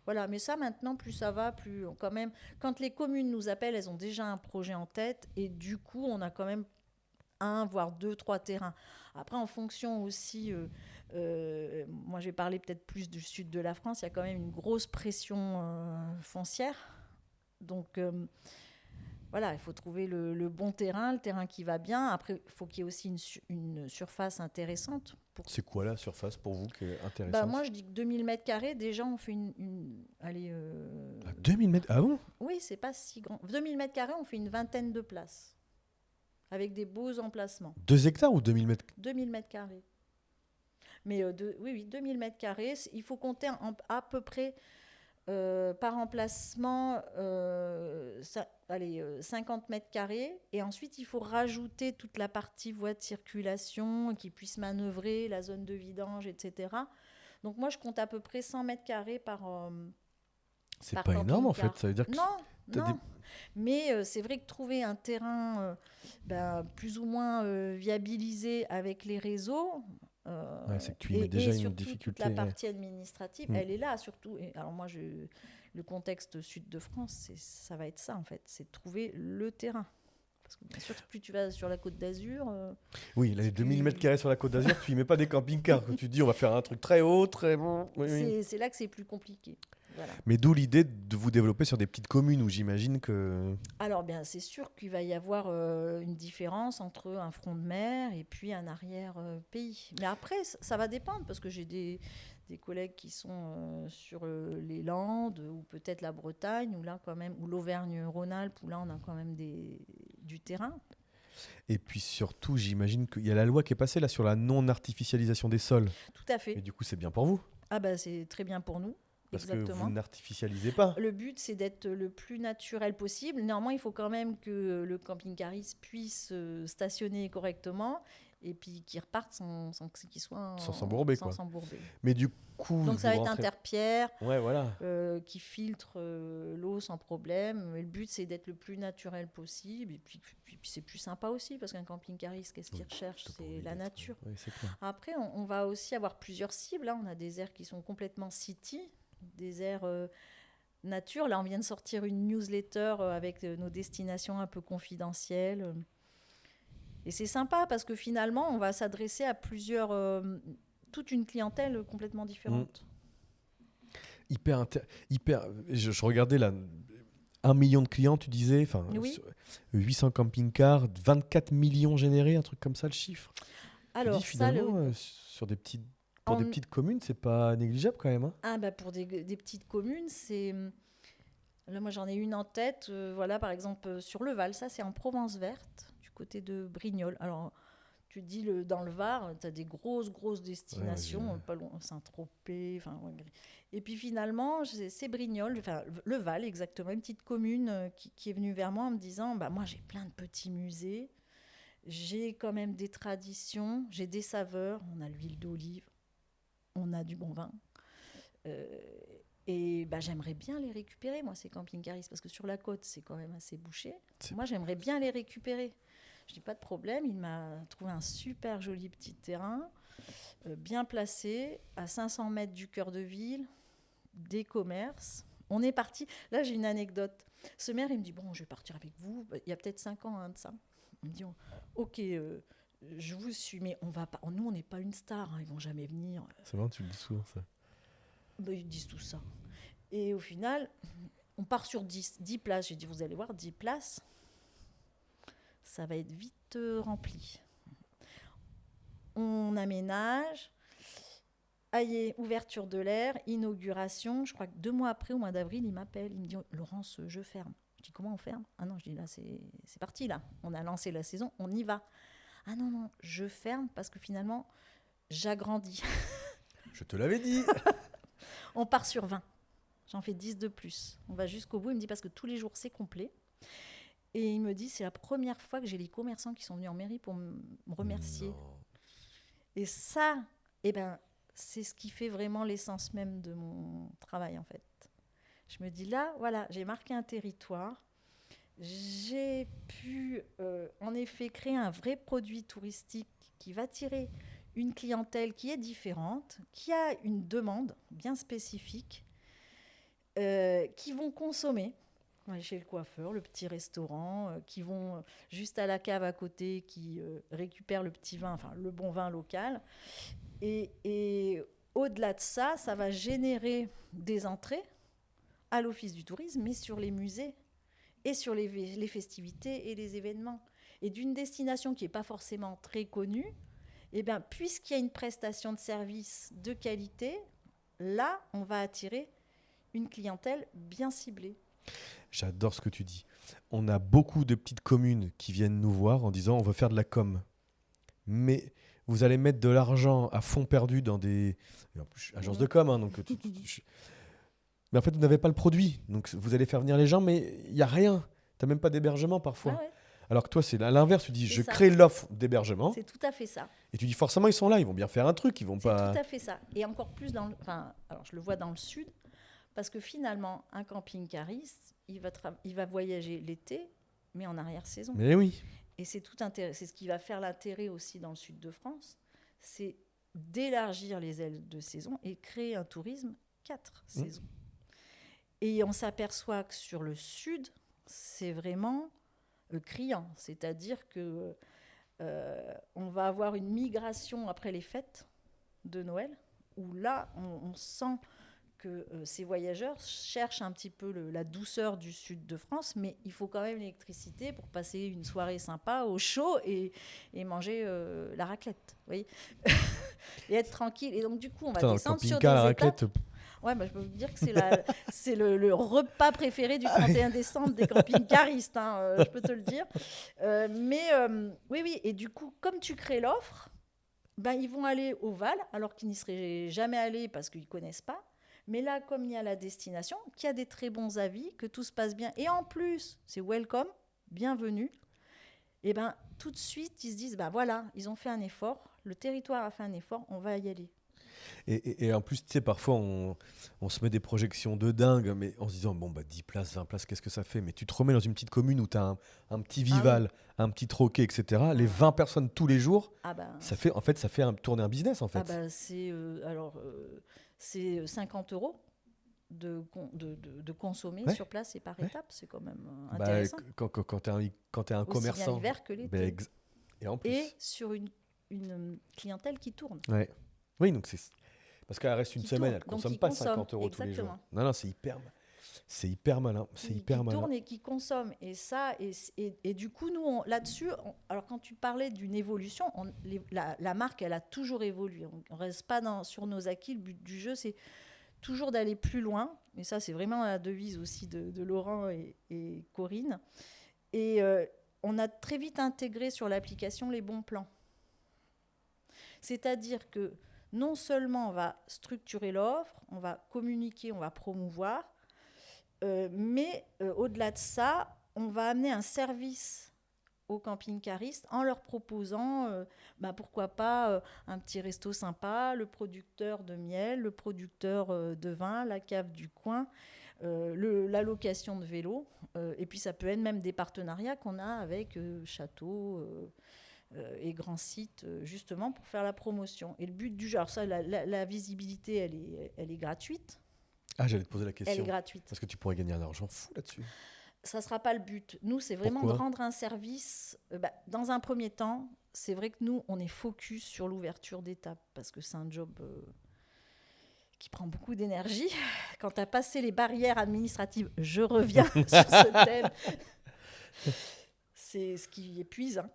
Voilà, mais ça maintenant, plus ça va, plus quand même. Quand les communes nous appellent, elles ont déjà un projet en tête et du coup, on a quand même un, voire deux, trois terrains. Après, en fonction aussi, moi je vais parler peut-être plus du sud de la France, il y a quand même une grosse pression foncière. Donc voilà, il faut trouver le bon terrain, le terrain qui va bien. Après, il faut qu'il y ait aussi une surface intéressante. C'est quoi la surface pour vous qui est Bah, intéressante? moi, je dis que 2000 mètres carrés, déjà, on fait allez, 2000 mètres? Ah bon? oui, c'est pas si grand. 2000 mètres carrés, on fait une vingtaine de places, avec des beaux emplacements. 2 hectares ou 2000 mètres? 2000 mètres carrés. Mais oui, oui, 2000 mètres carrés, il faut compter à peu près par emplacement, allez, 50 mètres carrés. Et ensuite, il faut rajouter toute la partie voie de circulation qui puisse manœuvrer, la zone de vidange, etc. Donc moi, je compte à peu près 100 mètres carrés C'est par pas énorme en camping-car. fait. Ça veut dire que Non, t'as des... non. Mais c'est vrai que trouver un terrain plus ou moins viabilisé avec les réseaux, Ouais, c'est que tu y mets déjà et une surtout toute la difficulté. Ouais. partie administrative, Mm. elle est là surtout. Et alors moi, le contexte sud de France, ça va être ça en fait, c'est de trouver le terrain. Parce que bien sûr, plus tu vas sur la Côte d'Azur, Oui, là, les 2000 mètres plus... carrés sur la Côte d'Azur, tu y mets pas des camping-cars. Quand tu te dis on va faire un truc très haut, très bon. Oui, oui. c'est là que c'est plus compliqué. Voilà. Mais d'où l'idée de vous développer sur des petites communes où j'imagine que... Alors bien, c'est sûr qu'il va y avoir une différence entre un front de mer et puis un arrière-pays. Mais après, ça va dépendre parce que j'ai des collègues qui sont sur les Landes ou peut-être la Bretagne ou là quand même ou l'Auvergne-Rhône-Alpes où là on a quand même du terrain. Et puis surtout, j'imagine qu'il y a la loi qui est passée là sur la non-artificialisation des sols. Tout à fait. Et du coup, c'est bien pour vous. Ah bah c'est très bien pour nous. Parce que vous Exactement. n'artificialisez pas. Le but, c'est d'être le plus naturel possible. Néanmoins, il faut quand même que le camping-cariste puisse stationner correctement et puis qu'il reparte sans qu'il soit Sans s'embourber, sans quoi. s'embourber. Mais du coup, Donc, ça vous va être un rentrez... terre-pierre Ouais, voilà. qui filtre l'eau sans problème. Et le but, c'est d'être le plus naturel possible. Et puis c'est plus sympa aussi parce qu'un camping-cariste, qu'est-ce qu'il recherche? T'as pas C'est envie la d'être- nature. Ouais, c'est clair. Après, on va aussi avoir plusieurs cibles. Là, on a des aires qui sont complètement city, des aires nature. Là, on vient de sortir une newsletter avec nos destinations un peu confidentielles. Et c'est sympa parce que finalement, on va s'adresser à toute une clientèle complètement différente. Hyper. Je regardais là, 1 million de clients, tu disais, enfin, Oui. 800 camping-cars, 24 millions générés, un truc comme ça, le chiffre. Tu Alors, dis finalement, sur des petites, pour des petites communes, c'est pas négligeable quand même. Hein. pour des petites communes, c'est... Là, moi, j'en ai une en tête. Voilà, par exemple, sur le Val, ça, c'est en Provence verte, du côté de Brignoles. Alors, tu te dis, dans le Var, tu as des grosses destinations, pas loin, Saint-Tropez, enfin... Ouais. Et puis finalement, c'est Brignoles, enfin, le Val, exactement, une petite commune qui est venue vers moi en me disant, bah, moi, j'ai plein de petits musées, j'ai quand même des traditions, j'ai des saveurs, on a l'huile d'olive, on a du bon vin. Et bah, j'aimerais bien les récupérer, moi, ces camping-caristes, parce que sur la côte, c'est quand même assez bouché. Moi, j'aimerais bien les récupérer. Je n'ai pas de problème. Il m'a trouvé un super joli petit terrain, bien placé, à 500 mètres du cœur de ville, des commerces. On est parti. Là, j'ai une anecdote. Ce maire, il me dit, bon, je vais partir avec vous. Il y a peut-être 5 ans de ça. Il me dit, ok, je vous suis, mais on va pas. Nous, on n'est pas une star. Hein, ils vont jamais venir. C'est vrai, tu le dis souvent, ça. Ben, ils disent tout ça. Et au final, on part sur 10 places. J'ai dit, vous allez voir, 10 places, ça va être vite rempli. On aménage. Aïe, ouverture de l'air, inauguration. Je crois que 2 mois après, au mois d'avril, il m'appelle. Il me dit, Laurence, je ferme. Je dis, comment on ferme? Ah non, je dis, là, c'est parti, là. On a lancé la saison, on y va. Ah non, je ferme parce que finalement, j'agrandis. Je te l'avais dit. On part sur 20. J'en fais 10 de plus. On va jusqu'au bout. Il me dit parce que tous les jours, c'est complet. Et il me dit, c'est la première fois que j'ai les commerçants qui sont venus en mairie pour me remercier. Non. Et ça, c'est ce qui fait vraiment l'essence même de mon travail, en fait. Je me dis, là, voilà, j'ai marqué un territoire. J'ai pu, en effet, créer un vrai produit touristique qui va attirer une clientèle qui est différente, qui a une demande bien spécifique. qui vont consommer. Ouais, chez le coiffeur, le petit restaurant, qui vont juste à la cave à côté, qui récupèrent le petit vin, enfin le bon vin local. Et au-delà de ça, ça va générer des entrées à l'Office du tourisme, mais sur les musées et sur les festivités et les événements. Et d'une destination qui n'est pas forcément très connue, eh bien, puisqu'il y a une prestation de service de qualité, là, on va attirer une clientèle bien ciblée. J'adore ce que tu dis. On a beaucoup de petites communes qui viennent nous voir en disant on veut faire de la com. Mais vous allez mettre de l'argent à fond perdu dans des en plus, agences de com. Donc mais en fait, vous n'avez pas le produit. Donc vous allez faire venir les gens, mais il n'y a rien. Tu n'as même pas d'hébergement parfois. Ah ouais, Alors que toi, c'est à l'inverse. Tu dis c'est je ça. crée l'offre d'hébergement. C'est tout à fait ça. Et tu dis forcément, ils sont là. Ils vont bien faire un truc. Ils vont C'est pas. tout à fait ça. Et encore plus alors je le vois dans le sud, parce que finalement, un camping-cariste, il va voyager l'été, mais en arrière-saison. Mais oui. Et c'est c'est ce qui va faire l'intérêt aussi dans le sud de France, c'est d'élargir les ailes de saison et créer un tourisme 4 saisons. Et on s'aperçoit que sur le sud, c'est vraiment criant. C'est-à-dire que on va avoir une migration après les fêtes de Noël, où là, on sent que ces voyageurs cherchent un petit peu la douceur du sud de France, mais il faut quand même l'électricité pour passer une soirée sympa au chaud et manger la raclette, vous voyez. Et être tranquille. Et donc du coup, on va descendre sur des la étapes. raclette. Ouais, bah, je peux vous dire que c'est le repas préféré du 31 décembre des camping-caristes, hein, je peux te le dire. Oui. Et du coup, comme tu crées l'offre, ben, ils vont aller au Val, alors qu'ils n'y seraient jamais allés parce qu'ils ne connaissent pas. Mais là, comme il y a la destination, qu'il y a des très bons avis, que tout se passe bien, et en plus, c'est welcome, bienvenue, et ben tout de suite, ils se disent, bah voilà, ils ont fait un effort, le territoire a fait un effort, on va y aller. Et en plus, tu sais, parfois, on se met des projections de dingue, mais en se disant, bon, bah, 10 places, 20 places, qu'est-ce que ça fait? Mais tu te remets dans une petite commune où tu as un petit Vival, un petit Troquet, etc. Les 20 personnes tous les jours, ça fait tourner un business, en fait. C'est 50 € de consommer sur place et par étape. C'est quand même intéressant. Quand tu es un Aussi commerçant. bien l'hiver que l'été. Et en plus. Et sur une clientèle qui tourne. Ouais. Oui, donc c'est. Parce qu'elle reste une semaine, elle ne consomme pas consomme, 50 € tous les jours. exactement. Non, c'est hyper malin. C'est hyper malin. Qui tourne et qui consomme. Et ça, et du coup, nous, là-dessus, alors quand tu parlais d'une évolution, la marque, elle a toujours évolué. On ne reste pas sur nos acquis. Le but du jeu, c'est toujours d'aller plus loin. Et ça, c'est vraiment la devise aussi de Laurent et Corinne. Et on a très vite intégré sur l'application les bons plans. C'est-à-dire que non seulement on va structurer l'offre, on va communiquer, on va promouvoir, mais au-delà de ça, on va amener un service aux camping-caristes en leur proposant, pourquoi pas, un petit resto sympa, le producteur de miel, le producteur de vin, la cave du coin, la location de vélo. Et puis ça peut être même des partenariats qu'on a avec châteaux et grands sites, justement pour faire la promotion. Et le but du jeu, alors ça, la visibilité, elle est gratuite. Ah, j'allais te poser la question. Elle est gratuite. Parce que tu pourrais gagner un argent fou là-dessus. Ça ne sera pas le but. Nous, c'est vraiment de rendre un service. Dans un premier temps, c'est vrai que nous, on est focus sur l'ouverture d'étapes parce que c'est un job qui prend beaucoup d'énergie. Quand tu as passé les barrières administratives, je reviens sur ce thème, c'est ce qui épuise. Hein.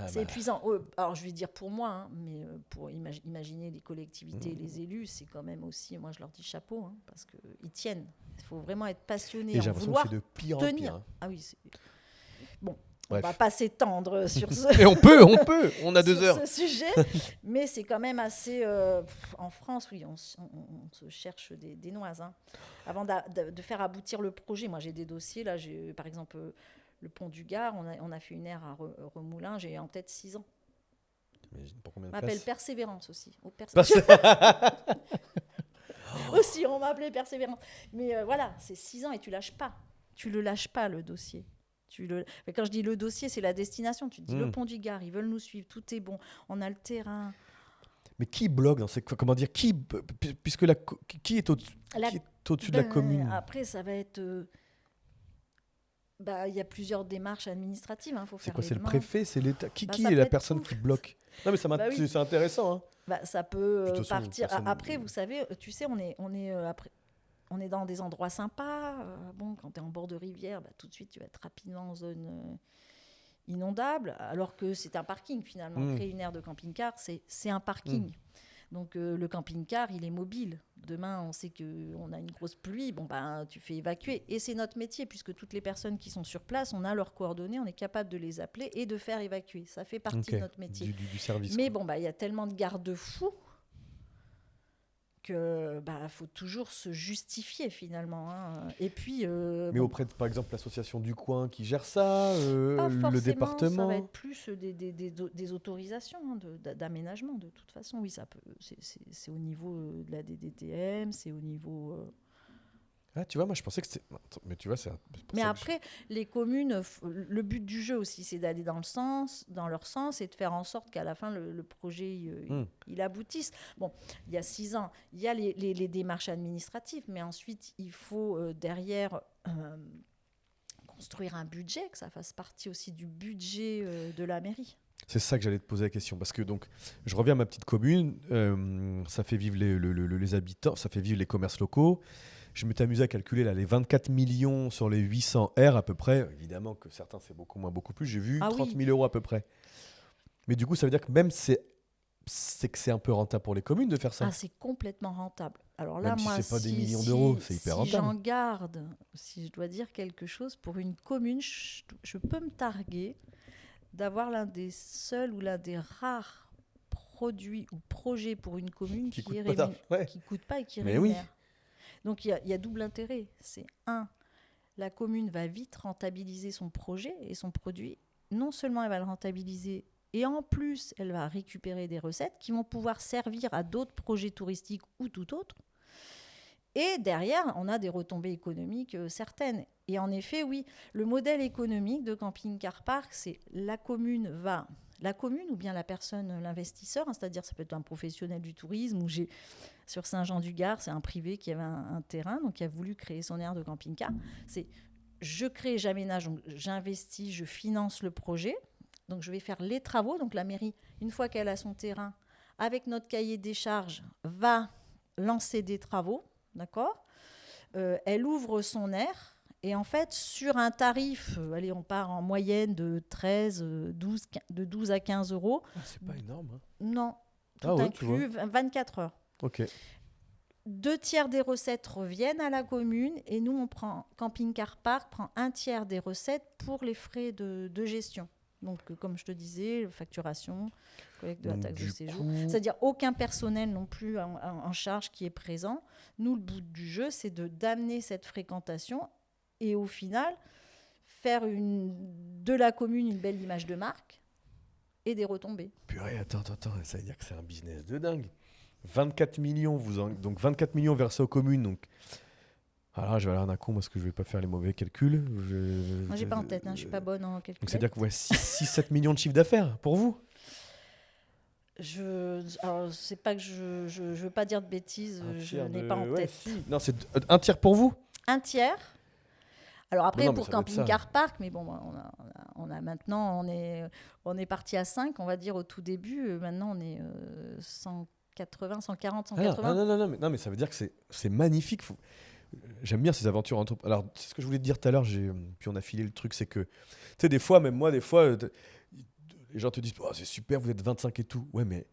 C'est épuisant. Alors, je vais dire pour moi, hein, mais pour imaginer les collectivités, les élus, c'est quand même aussi, moi, je leur dis chapeau, hein, parce qu'ils tiennent. Il faut vraiment être passionné, et j'ai l'impression vouloir que c'est de pire tenir. en pire. Hein. Ah oui, bon, bref. On va pas s'étendre sur ce... Et on peut, on a 2 heures. Ce sujet, mais c'est quand même assez... en France, oui, on se cherche des noises. Hein. Avant de faire aboutir le projet, moi, j'ai des dossiers, là, par exemple... le pont du Gard, on a fait une aire à Remoulins, j'ai en tête 6 ans. Pour combien de on m'appelle places Persévérance aussi. Aussi, on m'appelait Persévérance. Mais voilà, c'est 6 ans et tu lâches pas. Tu le lâches pas, le dossier. Mais quand je dis le dossier, c'est la destination. Tu te dis le pont du Gard, ils veulent nous suivre, tout est bon. On a le terrain. Mais qui bloque dans ces... Comment dire, puisque qui est C'est au-dessus de la commune. Après, ça va être... il y a plusieurs démarches administratives. Faut C'est faire quoi? les C'est le demandes. préfet? C'est l'État? Qui Ça est peut la être personne tout. qui bloque? Non, mais Oui. c'est intéressant. Hein. Ça peut De toute façon, partir. personne- Après, vous savez, tu sais, après, on est dans des endroits sympas. Quand tu es en bord de rivière, tout de suite, tu vas être rapidement en zone inondable, alors que c'est un parking finalement. Créer une aire de camping-car, c'est un parking. Donc le camping-car, il est mobile. Demain, on sait qu'on a une grosse pluie, tu fais évacuer. Et c'est notre métier, puisque toutes les personnes qui sont sur place, on a leurs coordonnées, on est capable de les appeler et de faire évacuer. Ça fait partie de notre métier. Du service. Mais il y a tellement de garde-fous que faut toujours se justifier finalement. Et puis, Mais auprès de, par exemple, l'association du coin qui gère ça, pas forcément, le département. ça va être plus des autorisations d'aménagement. De toute façon, oui, ça peut. C'est au niveau de la DDTM, c'est au niveau. Ah, tu vois, moi je pensais que c'était. Mais tu vois, c'est. Mais après, les communes, le but du jeu aussi, c'est d'aller dans leur sens et de faire en sorte qu'à la fin, le projet il aboutisse. Bon, il y a 6 ans, il y a les démarches administratives, mais ensuite, il faut derrière construire un budget, que ça fasse partie aussi du budget de la mairie. C'est ça que j'allais te poser la question. Parce que donc, je reviens à ma petite commune, ça fait vivre les habitants, ça fait vivre les commerces locaux. Je m'étais amusé à calculer les 24 millions sur les 800 R à peu près. Évidemment que certains, c'est beaucoup moins, beaucoup plus. J'ai vu 30 000 euros à peu près. Mais du coup, ça veut dire que même c'est que c'est un peu rentable pour les communes de faire ça. Ah, c'est complètement rentable. Alors là, même moi, si c'est pas des millions d'euros, c'est hyper rentable. Si je dois dire quelque chose, pour une commune, je peux me targuer d'avoir l'un des seuls ou l'un des rares produits ou projets pour une commune qui coûte pas et qui rémunère. Oui. Donc il y a double intérêt. C'est la commune va vite rentabiliser son projet et son produit. Non seulement elle va le rentabiliser, et en plus elle va récupérer des recettes qui vont pouvoir servir à d'autres projets touristiques ou tout autre. Et derrière, on a des retombées économiques certaines. Et en effet, oui, le modèle économique de Camping Car Park, c'est la commune ou bien la personne, l'investisseur, c'est-à-dire ça peut être un professionnel du tourisme, ou sur Saint-Jean-du-Gard, c'est un privé qui avait un terrain, donc qui a voulu créer son aire de camping-car. C'est je crée, j'aménage, donc j'investis, je finance le projet, donc je vais faire les travaux. Donc la mairie, une fois qu'elle a son terrain, avec notre cahier des charges, va lancer des travaux, d'accord ? Elle ouvre son aire. Et en fait, sur un tarif, on part en moyenne de 12 à 15 euros. Ah, c'est pas énorme. Hein. Non, tout inclus, 24 heures. Ok. 2/3 des recettes reviennent à la commune et nous, Camping Car Park prend 1/3 des recettes pour les frais de gestion. Donc, comme je te disais, facturation, collecte de la taxe de séjour. C'est-à-dire aucun personnel non plus en charge qui est présent. Nous, le but du jeu, c'est d'amener cette fréquentation et au final, faire de la commune une belle image de marque et des retombées. Purée, attends, ça veut dire que c'est un business de dingue. 24 millions, donc 24 millions versés aux communes. Donc, alors je vais aller d'un con parce que je ne vais pas faire les mauvais calculs. Moi, j'ai pas en tête, je ne suis pas bonne en calcul. Donc, c'est-à-dire que 6-7 millions de chiffre d'affaires pour vous? Alors, c'est pas que je veux pas dire de bêtises, je n'ai pas en tête. Si. Non, c'est 1/3 pour vous? 1/3. Alors après, pour Camping Car Park, mais bon, on a maintenant, on est parti à 5, on va dire, au tout début. Maintenant, on est 180, 140, 180. Non, mais ça veut dire que c'est magnifique. J'aime bien ces aventures. Alors, c'est ce que je voulais te dire tout à l'heure, puis on a filé le truc, c'est que, tu sais, des fois, même moi, les gens te disent, oh, c'est super, vous êtes 25 et tout. Ouais, mais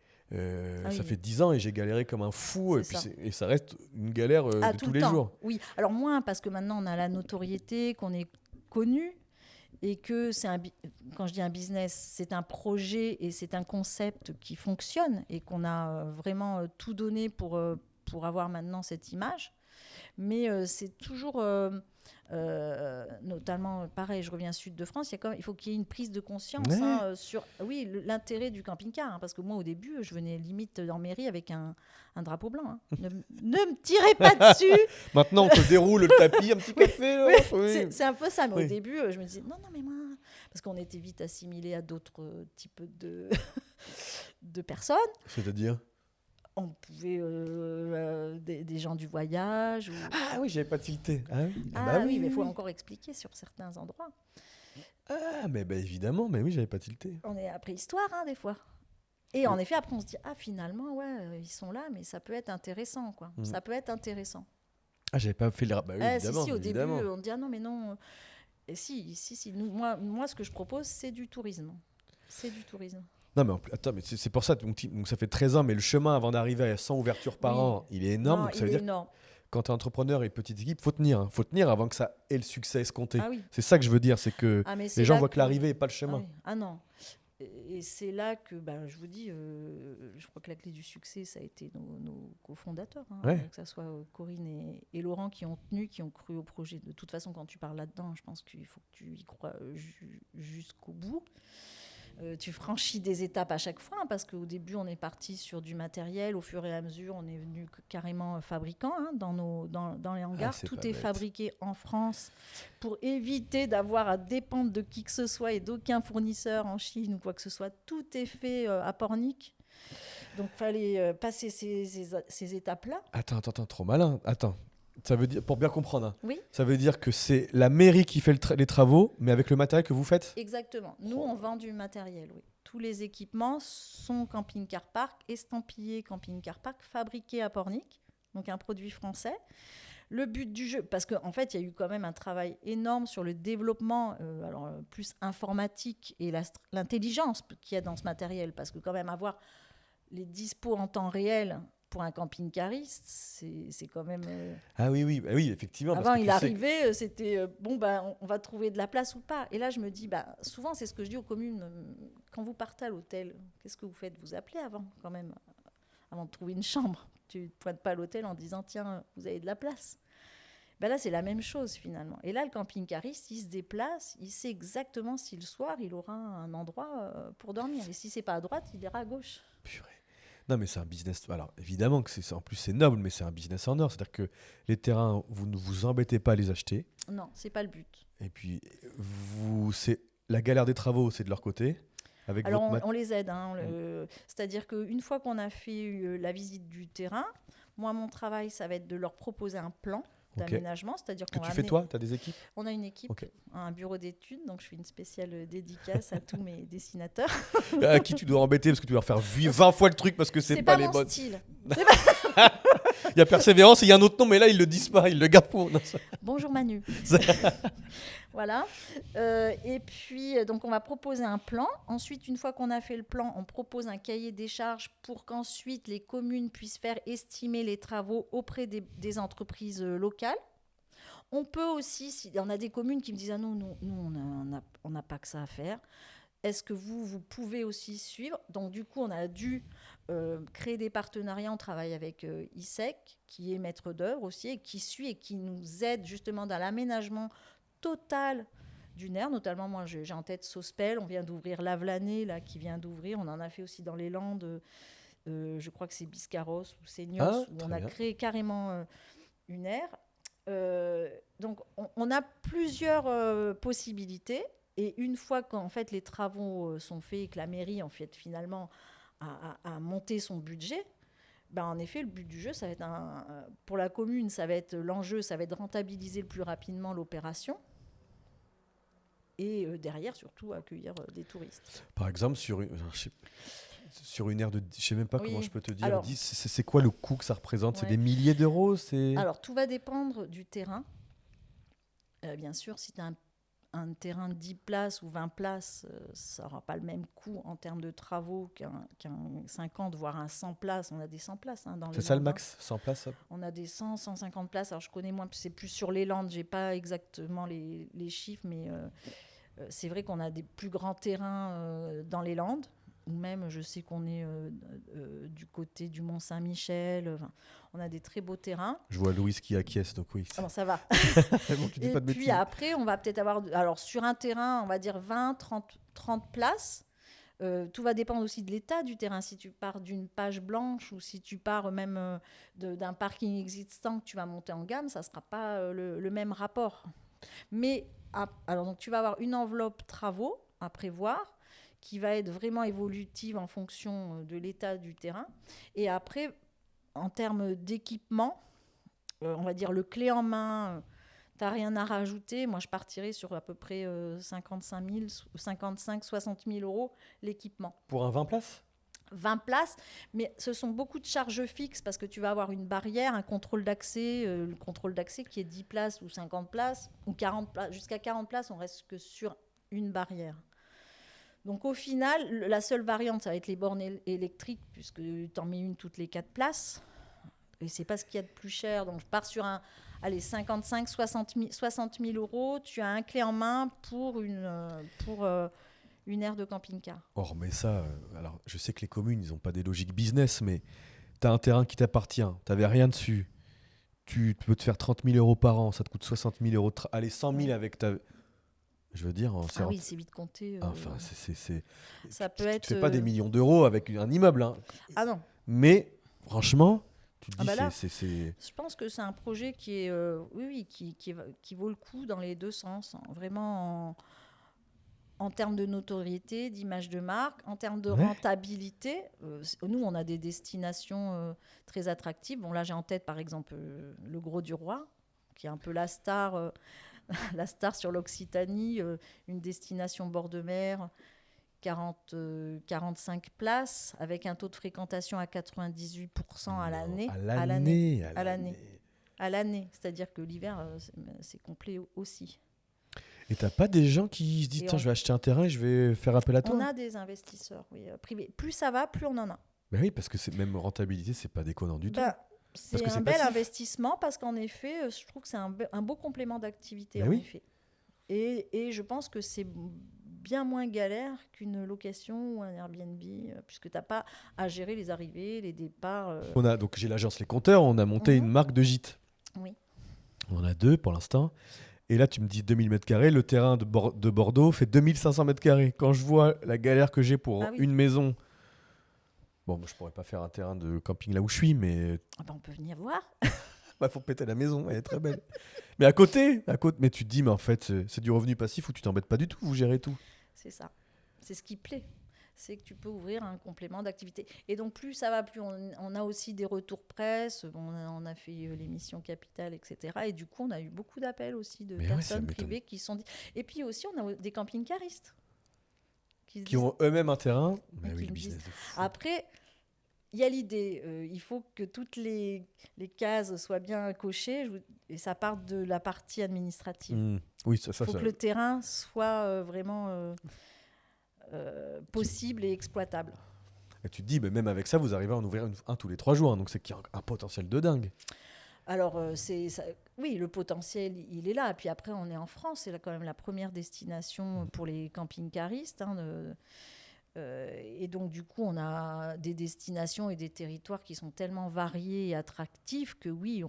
ça fait 10 ans et j'ai galéré comme un fou, et ça reste une galère de tous les jours. Oui, alors moins parce que maintenant on a la notoriété, qu'on est connu et que quand je dis un business, c'est un projet et c'est un concept qui fonctionne et qu'on a vraiment tout donné pour avoir maintenant cette image. Mais c'est toujours, notamment, pareil, je reviens sud de France, il faut qu'il y ait une prise de conscience sur l'intérêt du camping-car. Parce que moi, au début, je venais limite en mairie avec un drapeau blanc. Ne me tirez pas dessus. Maintenant, on te déroule le tapis, un petit café. Oui. C'est un peu ça. Mais au début, je me disais, non, mais moi... Parce qu'on était vite assimilés à d'autres types de personnes. C'est-à-dire ? On pouvait des gens du voyage. Ah oui, j'avais pas tilté. Ah oui, Oui, mais il faut encore expliquer sur certains endroits. Ah, mais évidemment, mais oui, j'avais pas tilté. On est à préhistoire, des fois. Et en effet, après, on se dit, finalement, ouais, ils sont là, mais ça peut être intéressant, quoi. Ça peut être intéressant. Ah, j'avais pas fait le... Bah oui, évidemment, si, au évidemment. début, on dit, non, mais non. Et si. Moi, ce que je propose, c'est du tourisme. C'est du tourisme. Non, mais attends, mais c'est pour ça, donc ça fait 13 ans, mais le chemin avant d'arriver à 100 ouvertures par an, il est énorme. Non, donc ça veut dire énorme. Quand tu es entrepreneur et petite équipe, faut tenir. Faut tenir avant que ça ait le succès escompté. Ah oui. C'est ça que je veux dire, c'est que les gens voient que l'arrivée et pas le chemin. Non. Et c'est là que, je vous dis, je crois que la clé du succès, ça a été nos cofondateurs, que ce soit Corinne et Laurent qui ont tenu, qui ont cru au projet. De toute façon, quand tu parles là-dedans, je pense qu'il faut que tu y crois jusqu'au bout. Tu franchis des étapes à chaque fois, parce qu'au début, on est parti sur du matériel. Au fur et à mesure, on est venu carrément fabricant dans les hangars. Tout est fabriqué en France pour éviter d'avoir à dépendre de qui que ce soit et d'aucun fournisseur en Chine ou quoi que ce soit. Tout est fait à Pornic. Donc, il fallait passer ces étapes-là. Attends, trop malin. Attends. Ça veut dire, pour bien comprendre, oui. Ça veut dire que c'est la mairie qui fait les travaux, mais avec le matériel que vous faites ? Exactement. Nous, on vend du matériel, oui. Tous les équipements sont Camping Car Park, estampillés Camping Car Park, fabriqués à Pornic, donc un produit français. Le but du jeu, parce qu'en fait, il y a eu quand même un travail énorme sur le développement, plus informatique et l'intelligence qu'il y a dans ce matériel, parce que quand même avoir les dispos en temps réel pour un camping-cariste, c'est quand même... Ah oui, effectivement. Avant, il arrivait, c'était on va trouver de la place ou pas. Et là, je me dis, souvent, c'est ce que je dis aux communes. Quand vous partez à l'hôtel, qu'est-ce que vous faites ? Vous appelez avant, quand même, avant de trouver une chambre. Tu ne pointes pas à l'hôtel en disant, tiens, vous avez de la place. Là, c'est la même chose, finalement. Et là, le camping-cariste, il se déplace, il sait exactement si le soir, il aura un endroit pour dormir. Et si ce n'est pas à droite, il ira à gauche. Purée. Non, mais c'est un business. Alors, évidemment que en plus c'est noble, mais c'est un business en or. C'est-à-dire que les terrains, vous ne vous embêtez pas à les acheter. Non, c'est pas le but. Et puis, c'est la galère des travaux, c'est de leur côté. Alors, on les aide. C'est-à-dire qu'une fois qu'on a fait la visite du terrain, moi, mon travail, ça va être de leur proposer un plan d'aménagement, c'est-à-dire que tu fais toi, tu as des équipes ? On a une équipe, un bureau d'études, donc je fais une spéciale dédicace à tous mes dessinateurs. À qui tu dois embêter parce que tu dois leur faire 20 fois le truc parce que c'est pas les bonnes. C'est pas mon style. Il y a Persévérance et il y a un autre nom, mais là ils le disent pas, ils le gardent pour. Bonjour Manu. Voilà. Et puis, donc on va proposer un plan. Ensuite, une fois qu'on a fait le plan, on propose un cahier des charges pour qu'ensuite les communes puissent faire estimer les travaux auprès des entreprises locales. On peut aussi, on a des communes qui me disent « Ah non, nous, on n'a pas que ça à faire. Est-ce que vous pouvez aussi suivre ?» Donc du coup, on a dû créer des partenariats. On travaille avec ISEC, qui est maître d'œuvre aussi, et qui suit et qui nous aide justement dans l'aménagement total du nerf. Notamment, moi, j'ai en tête Sospel. On vient d'ouvrir Lavelanet, là, qui vient d'ouvrir. On en a fait aussi dans les Landes. Je crois que c'est Biscarros ou Seignos, où on a créé carrément une aire. Donc, on a plusieurs possibilités. Et une fois qu'en fait les travaux sont faits et que la mairie en fait finalement a monté son budget, en effet le but du jeu, ça va être pour la commune, ça va être l'enjeu, ça va être de rentabiliser le plus rapidement l'opération et derrière surtout accueillir des touristes. Par exemple sur une aire de, je sais même pas comment je peux te dire. Alors, c'est quoi le coût que ça représente ? C'est des milliers d'euros ? Alors tout va dépendre du terrain. Bien sûr, si tu as un terrain de 10 places ou 20 places, ça n'aura pas le même coût en termes de travaux qu'un 50, voire un 100 places. On a des 100 places dans les Landes. C'est ça le max, 100 places ça ? On a des 100, 150 places. Alors, je connais moins, c'est plus sur les Landes. Je n'ai pas exactement les chiffres, mais c'est vrai qu'on a des plus grands terrains dans les Landes. Ou même, je sais qu'on est du côté du Mont-Saint-Michel. On a des très beaux terrains. Je vois Louise qui acquiesce, donc oui. Ah bon, ça va. Bon, tu dis pas de puis après, on va peut-être avoir... Alors, sur un terrain, on va dire 20, 30 places. Tout va dépendre aussi de l'état du terrain. Si tu pars d'une page blanche ou si tu pars même d'un parking existant que tu vas monter en gamme, ça ne sera pas le même rapport. Mais, alors, donc, tu vas avoir une enveloppe travaux à prévoir qui va être vraiment évolutive en fonction de l'état du terrain. Et après, en termes d'équipement, on va dire le clé en main, tu n'as rien à rajouter. Moi, je partirais sur à peu près 55 000, 55, 60 000 euros l'équipement. Pour un 20 places? 20 places, mais ce sont beaucoup de charges fixes parce que tu vas avoir une barrière, un contrôle d'accès, le contrôle d'accès qui est 10 places ou 50 places ou 40 places. Jusqu'à 40 places, on reste que sur une barrière. Donc au final, la seule variante, ça va être les bornes électriques puisque tu en mets une toutes les 4 places. Et c'est pas ce qu'il y a de plus cher. Donc je pars sur 55, 60 000 euros. Tu as un clé en main pour une aire de camping-car. Oh, mais ça, alors je sais que les communes, ils n'ont pas des logiques business, mais tu as un terrain qui t'appartient, tu n'avais rien dessus, tu peux te faire 30 000 euros par an, ça te coûte 60 000 euros, allez, 100 000 avec ta... Je veux dire... oui, c'est vite compté. Enfin, ça peut tu être... fais pas des millions d'euros avec un immeuble. Hein. Ah non. Mais, franchement, tu te dis, là, c'est... Je pense que c'est un projet qui est... qui vaut le coup dans les deux sens. Vraiment... En termes de notoriété, d'image de marque, en termes de rentabilité. Nous, on a des destinations très attractives. Bon, là, j'ai en tête, par exemple, le Gros du Roi, qui est un peu la star sur l'Occitanie, une destination bord de mer, 45 places, avec un taux de fréquentation à 98% à l'année. À l'année. C'est-à-dire que l'hiver, c'est complet aussi. Et t'as pas des gens qui se disent, tiens, je vais acheter un terrain et je vais faire appel à toi? On a des investisseurs, privés. Plus ça va, plus on en a. Ben oui, parce que même rentabilité, c'est pas déconnant du tout. C'est un bel investissement parce qu'en effet, je trouve que c'est un beau complément d'activité, effet. Et je pense que c'est bien moins galère qu'une location ou un Airbnb, puisque tu n'as pas à gérer les arrivées, les départs. Donc j'ai l'agence Les Compteurs, on a monté une marque de gîte. Oui. On en a 2 pour l'instant. Et là, tu me dis 2000 m², le terrain de Bordeaux fait 2500 m². Quand je vois la galère que j'ai pour une maison, bon, je pourrais pas faire un terrain de camping là où je suis, mais... on peut venir voir. Faut péter la maison, elle est très belle. Mais à côté, mais tu te dis, mais en fait, c'est du revenu passif où tu t'embêtes pas du tout, vous gérez tout. C'est ça. C'est ce qui plaît. C'est que tu peux ouvrir un complément d'activité. Et donc, plus ça va, plus on a aussi des retours presse. On a fait l'émission Capital, etc. Et du coup, on a eu beaucoup d'appels aussi de personnes privées qui sont dit. Et puis aussi, on a des camping-caristes. Qui ont eux-mêmes un terrain. Oui, le business de fou. Après, il y a l'idée. Il faut que toutes les cases soient bien cochées. Et ça part de la partie administrative. Oui, il faut que le terrain soit vraiment... possible et exploitable. Et tu te dis, mais même avec ça, vous arrivez à en ouvrir un tous les 3 jours, hein, donc c'est qu'il y a un potentiel de dingue. Alors, oui, le potentiel, il est là. Et puis après, on est en France, c'est quand même la première destination pour les camping-caristes. Et donc, du coup, on a des destinations et des territoires qui sont tellement variés et attractifs que oui,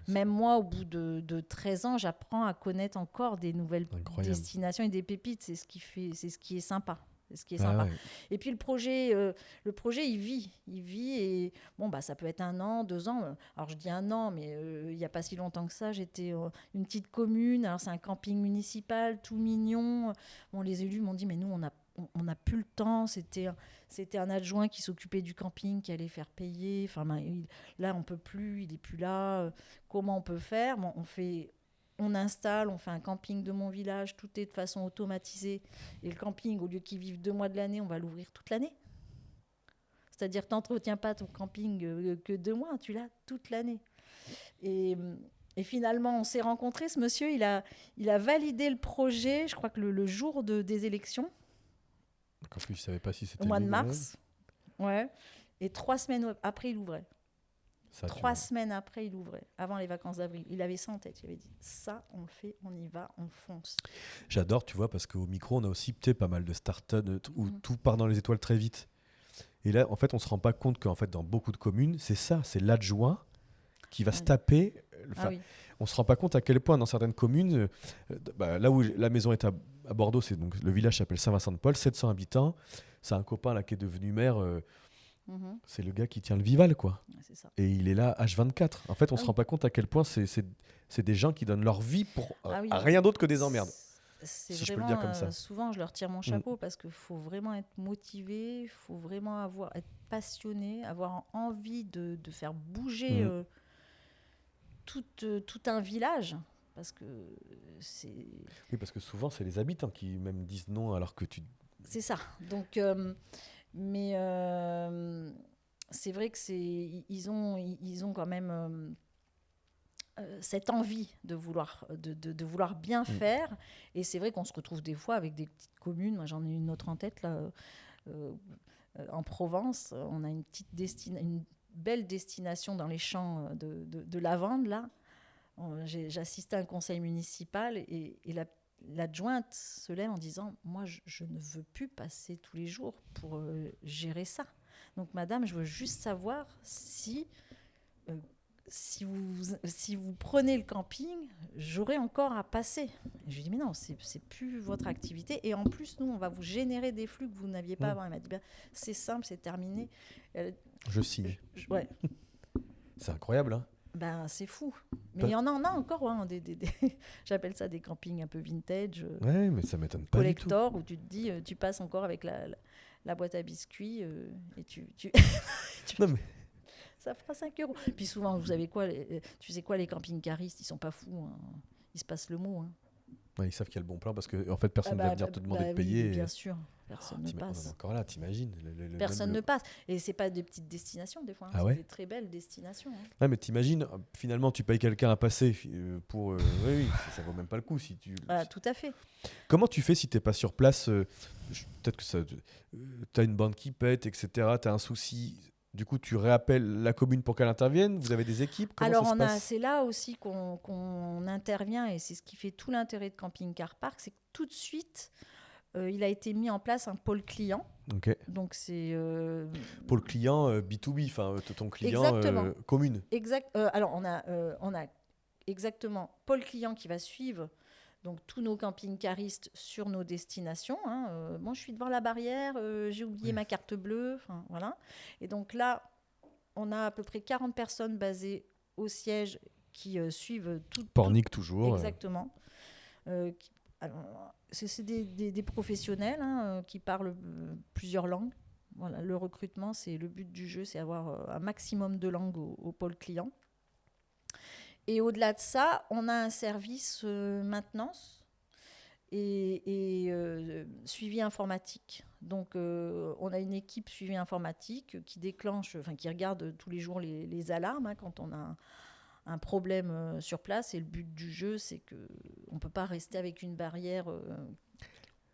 même moi, au bout de 13 ans, j'apprends à connaître encore des nouvelles destinations et des pépites. C'est ce qui est sympa. C'est ce qui est sympa. Et puis le projet, il vit. Et bon, ça peut être 1 an, 2 ans. Alors je dis 1 an, mais il n'y a pas si longtemps que ça, j'étais une petite commune. Alors c'est un camping municipal, tout mignon. Bon, les élus m'ont dit, mais nous, on n'a plus le temps. C'était un adjoint qui s'occupait du camping, qui allait faire payer. Enfin, là, on peut plus, il n'est plus là. Comment on peut faire? Bon, on installe, on fait un camping de mon village, tout est de façon automatisée. Et le camping, au lieu qu'il vive 2 mois de l'année, on va l'ouvrir toute l'année. C'est-à-dire que tu n'entretiens pas ton camping que 2 mois, tu l'as toute l'année. Et finalement, on s'est rencontrés. Ce monsieur, il a validé le projet, je crois que le jour des élections. Quand je ne savais pas si c'était au mois de mars. Ouais. Et 3 semaines après, il ouvrait. 3 semaines après, il ouvrait, avant les vacances d'avril. Il avait ça en tête. Il avait dit, ça, on le fait, on y va, on fonce. J'adore, tu vois, parce qu'au micro, on a aussi pas mal de startups où tout part dans les étoiles très vite. Et là, en fait, on ne se rend pas compte qu'en fait, dans beaucoup de communes, c'est ça, c'est l'adjoint qui va se taper. On ne se rend pas compte à quel point, dans certaines communes, là où la maison est à Bordeaux, c'est donc le village s'appelle Saint-Vincent-de-Paul, 700 habitants. C'est un copain là qui est devenu maire. C'est le gars qui tient le Vival, quoi. C'est ça. Et il est là H24. En fait, on se rend pas compte à quel point c'est des gens qui donnent leur vie pour à rien d'autre que des emmerdes. c'est si je peux le dire vraiment, comme ça. souvent je leur tire mon chapeau parce qu'il faut vraiment être motivé, il faut vraiment être passionné, avoir envie de faire bouger Mm. tout un village. Parce que c'est Oui, parce que souvent, c'est les habitants qui même disent non, alors que tu... c'est ça. Donc, mais c'est vrai que ils ont quand même cette envie de vouloir bien Mm. faire. Et c'est vrai qu'on se retrouve des fois avec des petites communes. Moi, j'en ai une autre en tête, là, euh, en Provence. On a une belle destination dans les champs de lavande, là. J'assistais à un conseil municipal et l'adjointe se lève en disant moi, je ne veux plus passer tous les jours pour gérer ça. Donc, madame, je veux juste savoir euh, si vous prenez le camping, j'aurai encore à passer. Et je lui dis, mais non, c'est plus votre activité. Et en plus, nous, on va vous générer des flux que vous n'aviez pas Mm. avant. Elle m'a dit, ben, c'est simple, c'est terminé. Euh, Je signe. ouais, C'est incroyable, hein. ben, c'est fou. Mais Toi- il y en a encore, hein, j'appelle ça des campings un peu vintage, Ouais, mais ça m'étonne pas du tout. collector, où tu te dis, tu passes encore avec la boîte à biscuits et Non, mais... ça fera 5 euros. Puis souvent, vous savez quoi, tu sais quoi, les camping-caristes, ils sont pas fous. Hein. Ils se passent le mot. Hein. Ouais, ils savent qu'il y a le bon plan parce que en fait, personne ne va venir te demander de oui, payer. mais Et... bien sûr, personne ne On en est passe. encore là, t'imagines Personne même ne passe. Et c'est pas des petites destinations, des fois. Hein. Ah C'est ouais. des très belles destinations. Hein. Ouais, mais t'imagines, finalement, tu payes quelqu'un à passer pour... oui, oui, ça vaut même pas le coup. Si tu... Ah, tout à fait. Comment tu fais si t'es pas sur place peut-être que ça, t'as une bande qui pète, etc. T'as un souci. Du coup, tu réappelles la commune pour qu'elle intervienne. Vous avez des équipes. Comment Alors, ça se passe? c'est là aussi qu'on intervient, et c'est ce qui fait tout l'intérêt de Camping Car Park, c'est que tout de suite, il a été mis en place un pôle client. Ok. Donc, c'est... Pour le client B2B, enfin ton client exactement. commune. Alors, on a exactement pôle client qui va suivre donc tous nos camping-caristes sur nos destinations. Hein. Bon, je suis devant la barrière, j'ai oublié ma carte bleue, voilà. Et donc là, on a à peu près 40 personnes basées au siège qui suivent tout. Pornic toujours. Exactement. Alors, c'est des professionnels hein, qui parlent plusieurs langues. Voilà, le recrutement, c'est le but du jeu, c'est avoir un maximum de langues au pôle client. Et au-delà de ça, on a un service maintenance et suivi informatique. Donc, on a une équipe suivi informatique qui déclenche, qui regarde tous les jours les alarmes hein, quand on a un problème sur place. Et le but du jeu, c'est qu'on ne peut pas rester avec une barrière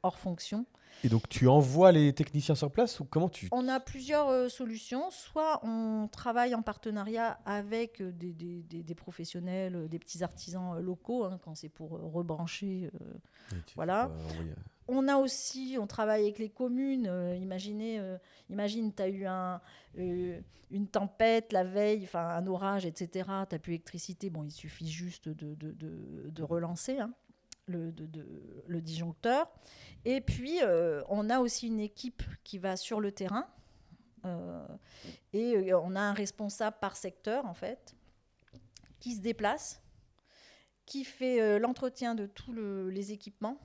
hors fonction. Et donc, tu envoies les techniciens sur place ou comment tu... On a plusieurs solutions. Soit on travaille en partenariat avec des professionnels, des petits artisans locaux, hein, quand c'est pour rebrancher. Voilà. On travaille avec les communes. Imagine, tu as eu une tempête la veille, un orage, etc. Tu n'as plus d'électricité. Bon, il suffit juste de relancer hein, le disjoncteur. Et puis, on a aussi une équipe qui va sur le terrain. Et on a un responsable par secteur, en fait, qui se déplace, qui fait l'entretien de tous les équipements,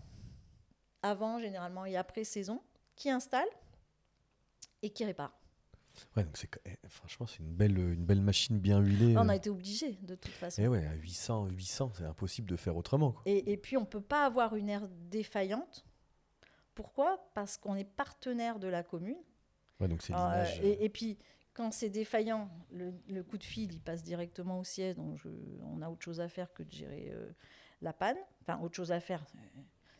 avant, généralement, et après saison, qui installe et qui répare. Ouais, donc franchement, c'est une belle machine bien huilée. On a été obligés, de toute façon. Et ouais, à 800, c'est impossible de faire autrement. Quoi. Et puis, on ne peut pas avoir une aire défaillante. Pourquoi ? Parce qu'on est partenaire de la commune. Ouais, donc c'est l'image. Et puis, quand c'est défaillant, le coup de fil, il passe directement au siège. Donc, on a autre chose à faire que de gérer la panne. Enfin, autre chose à faire,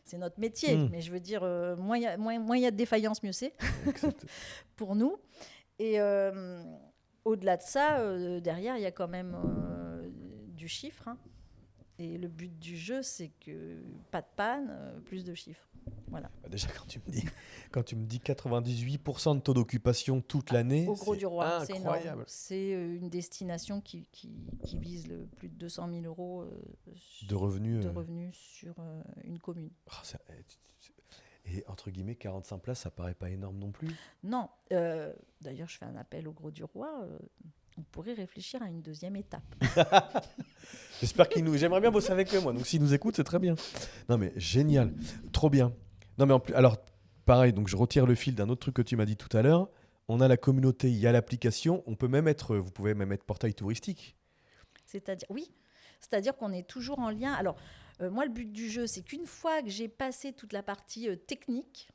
c'est notre métier. Mais je veux dire, moins il y a de défaillance, mieux c'est pour nous. Et au-delà de ça, derrière, il y a quand même du chiffre. Hein. Et le but du jeu, c'est que pas de panne, plus de chiffres. Voilà. Déjà, quand tu me dis 98% de taux d'occupation toute l'année, au Gros du Roi, c'est incroyable. C'est une destination qui vise plus de 200 000 euros de revenus sur une commune. Oh, et entre guillemets, 45 places, ça paraît pas énorme non plus. Non. D'ailleurs, je fais un appel au Gros du Roi. on pourrait réfléchir à une deuxième étape. J'aimerais bien bosser avec eux, moi. Donc, s'ils nous écoutent, c'est très bien. Non, mais génial. Trop bien. Non, mais alors, pareil, donc je retire le fil d'un autre truc que tu m'as dit tout à l'heure. On a la communauté, il y a l'application. Vous pouvez même être portail touristique. C'est-à-dire qu'on est toujours en lien. Alors, moi, le but du jeu, c'est qu'une fois que j'ai passé toute la partie technique,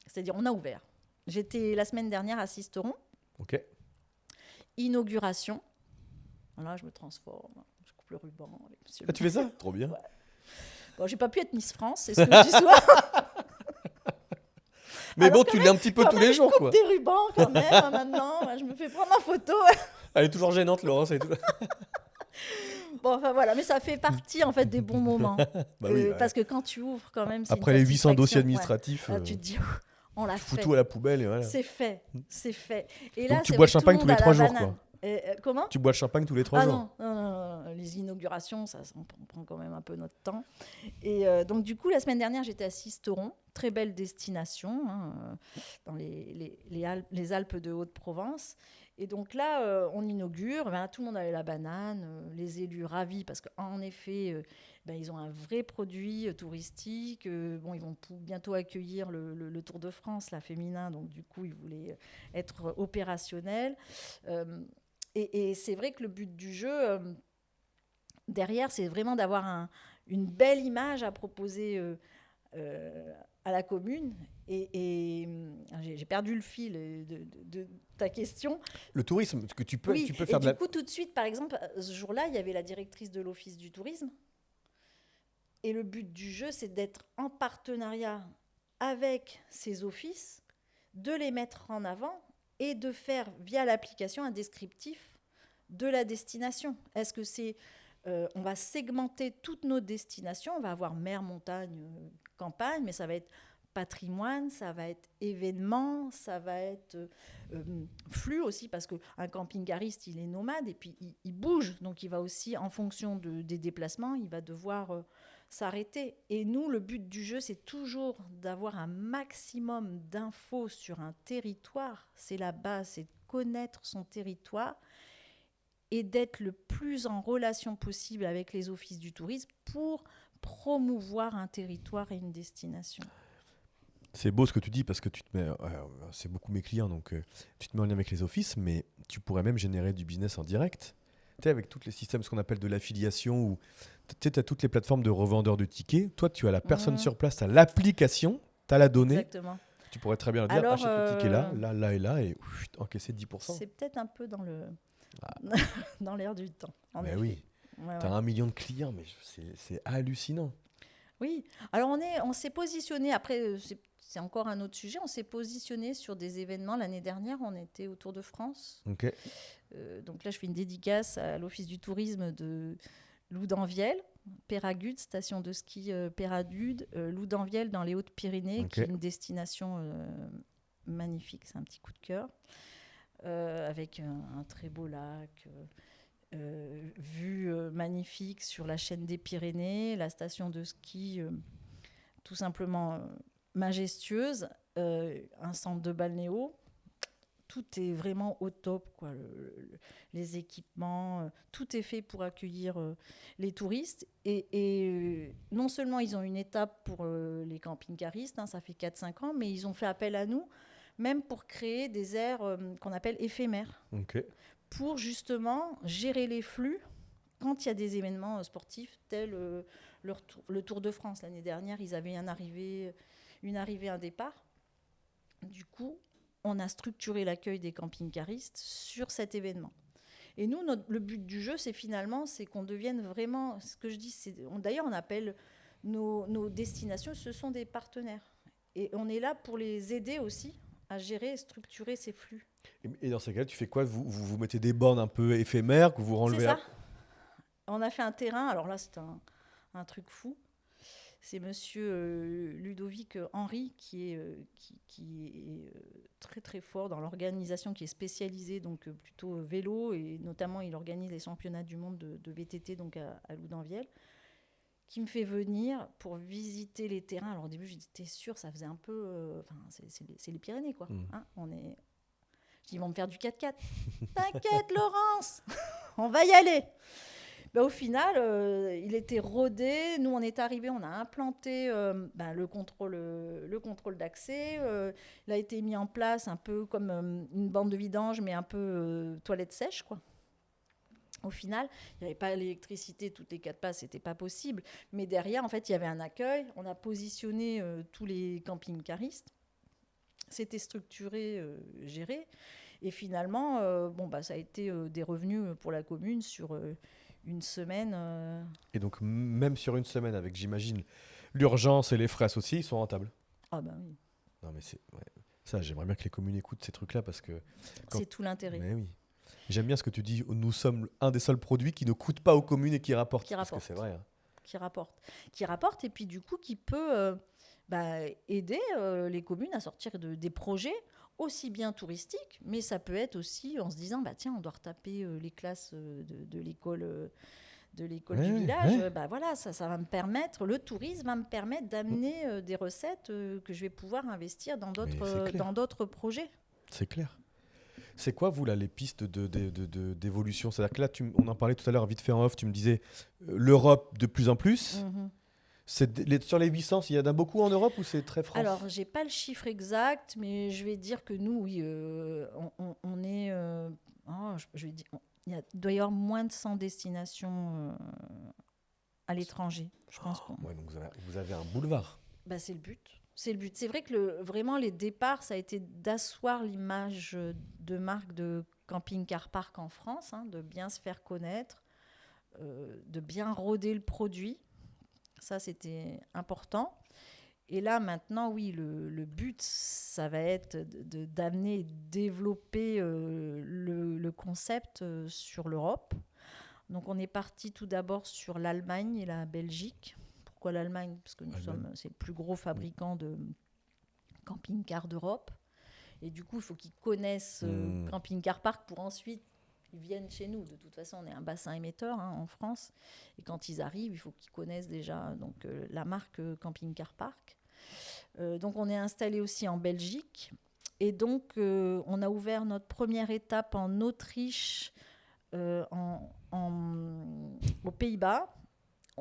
c'est-à-dire on a ouvert. J'étais la semaine dernière à Sisteron. Ok. Inauguration. Là, je me transforme. Je coupe le ruban avec monsieur. Ah, tu fais ça? Trop bien. Ouais. Bon, j'ai pas pu être Miss France, c'est ce que je dis souvent. Mais alors, bon, tu l'es un petit peu tous les jours, je quoi. coupe des rubans quand même, maintenant. Je me fais prendre en photo. Elle est toujours gênante, Laurence. Bon, enfin voilà, mais ça fait partie en fait des bons moments. Bah oui, ouais. Parce que quand tu ouvres quand même, c'est Après une les 800 dossiers satisfaction. administratifs, Là, tu te dis, on l'a tu fous fait. tout à la poubelle et voilà. C'est fait, c'est fait. Et Donc là, tu c'est bois vrai le que tout champagne le tous monde les a 3 la jours, banane. quoi. Comment? Tu bois le champagne tous les 3 jours. Non, les inaugurations, on prend quand même un peu notre temps. Et donc, du coup, la semaine dernière, j'étais à Sisteron, très belle destination, dans les Alpes de Haute-Provence. Et donc là, on inaugure, tout le monde avait la banane, les élus ravis, parce qu'en effet, ils ont un vrai produit touristique. Ils vont bientôt accueillir le Tour de France, la féminin, donc du coup, ils voulaient être opérationnels. Et c'est vrai que le but du jeu, derrière, c'est vraiment d'avoir une belle image à proposer à la commune. Et j'ai perdu le fil de ta question. Le tourisme, parce que tu peux Et faire du coup, tout de suite, par exemple, ce jour-là, il y avait la directrice de l'Office du tourisme. Et le but du jeu, c'est d'être en partenariat avec ces offices, de les mettre en avant et de faire, via l'application, un descriptif de la destination. Est-ce que c'est... on va segmenter toutes nos destinations. On va avoir mer, montagne, campagne, mais ça va être patrimoine, ça va être événement, ça va être flux aussi, parce qu'un camping-cariste, il est nomade et puis il bouge. Donc, il va aussi, en fonction des déplacements, il va devoir s'arrêter. Et nous, le but du jeu, c'est toujours d'avoir un maximum d'infos sur un territoire. C'est la base, c'est de connaître son territoire et d'être le plus en relation possible avec les offices du tourisme pour promouvoir un territoire et une destination. C'est beau ce que tu dis parce que tu te mets, c'est beaucoup mes clients, donc tu te mets en lien avec les offices, mais tu pourrais même générer du business en direct. Tu sais, avec tous les systèmes, ce qu'on appelle de l'affiliation, ou tu as toutes les plateformes de revendeurs de tickets. Toi, tu as la personne sur place, tu as l'application, tu as la donnée. Exactement. Tu pourrais très bien leur dire, Alors, achète le ticket là et là, et encaisser 10%. C'est peut-être un peu dans dans l'air du temps. Mais oui, tu as 1 million de clients, mais c'est hallucinant. Oui, alors on s'est positionné, après c'est encore un autre sujet, on s'est positionné sur des événements. L'année dernière, on était au Tour de France. Ok. Donc là, je fais une dédicace à l'Office du tourisme de Loudanviel, Péragude, station de ski Péragude, Loudanviel dans les Hautes-Pyrénées, qui est une destination magnifique, c'est un petit coup de cœur, avec un très beau lac, vue magnifique sur la chaîne des Pyrénées, la station de ski tout simplement majestueuse, un centre de balnéo. Tout est vraiment au top, quoi. Les équipements, tout est fait pour accueillir les touristes. Et non seulement ils ont une étape pour les camping-caristes, ça fait 4-5 ans, mais ils ont fait appel à nous, même pour créer des aires qu'on appelle éphémères. Ok. Pour justement gérer les flux quand il y a des événements sportifs tels le Tour de France. L'année dernière, ils avaient une arrivée, un départ. Du coup, on a structuré l'accueil des camping-caristes sur cet événement. Et nous, le but du jeu, c'est qu'on devienne vraiment, ce que je dis, d'ailleurs, on appelle nos destinations, ce sont des partenaires. Et on est là pour les aider aussi à gérer et structurer ces flux. Et dans ces cas-là, tu fais quoi ? Vous mettez des bornes un peu éphémères que vous renlevez. C'est ça. On a fait un terrain, alors là, c'est un truc fou. C'est monsieur Ludovic Henry qui est très très fort dans l'organisation, qui est spécialisé donc plutôt vélo, et notamment il organise les championnats du monde de VTT donc à Loudanviel, qui me fait venir pour visiter les terrains. Alors au début j'étais sûre, ça faisait un peu, c'est les Pyrénées quoi. Je dis, ils vont me faire du 4x4. T'inquiète, Laurence, on va y aller. Ben, au final, il était rodé. Nous, on est arrivés, on a implanté le contrôle d'accès. Il a été mis en place un peu comme une bande de vidange, mais un peu toilette sèche, quoi. Au final, il n'y avait pas l'électricité toutes les 4 passes, c'était pas possible. Mais derrière, en fait, il y avait un accueil. On a positionné tous les camping-caristes. C'était structuré, géré. Et finalement, ça a été des revenus pour la commune sur une semaine. Et donc, même sur une semaine, avec, j'imagine, l'urgence et les frais associés, ils sont rentables. Ah ben oui, Non, mais c'est. Ouais. Ça, j'aimerais bien que les communes écoutent ces trucs-là parce que. c'est tout l'intérêt. Mais oui. J'aime bien ce que tu dis. Nous sommes un des seuls produits qui ne coûtent pas aux communes et qui rapportent. Qui Parce que rapporte. c'est vrai. Hein. Qui rapporte, et puis du coup, qui peut aider les communes à sortir des projets aussi bien touristiques, mais ça peut être aussi en se disant, tiens, on doit retaper les classes de l'école. De l'école du village, voilà, ça va me permettre, le tourisme va me permettre d'amener des recettes que je vais pouvoir investir dans d'autres projets. C'est clair. C'est quoi, vous, là, les pistes d'évolution? C'est-à-dire que là, on en parlait tout à l'heure, vite fait en off, tu me disais l'Europe de plus en plus. Sur les 800, il y en a beaucoup en Europe ou c'est très France? Alors, j'ai pas le chiffre exact, mais je vais dire que nous, oui, on est... je vais dire, il doit y avoir moins de 100 destinations à l'étranger, je pense. Ouais, donc vous avez un boulevard. C'est le but. C'est le but. C'est vrai que vraiment, les départs, ça a été d'asseoir l'image de marque de camping-car park en France, hein, de bien se faire connaître, de bien roder le produit. Ça, c'était important. Et là, maintenant, oui, le but, ça va être d'amener, développer le concept sur l'Europe. Donc, on est parti tout d'abord sur l'Allemagne et la Belgique. Pourquoi l'Allemagne? Parce que c'est le plus gros fabricant de camping-car d'Europe. Et du coup, il faut qu'ils connaissent camping-car park pour ensuite ils viennent chez nous. De toute façon, on est un bassin émetteur en France. Et quand ils arrivent, il faut qu'ils connaissent déjà la marque camping-car park. Donc, on est installé aussi en Belgique. Et donc, on a ouvert notre première étape en Autriche, aux Pays-Bas.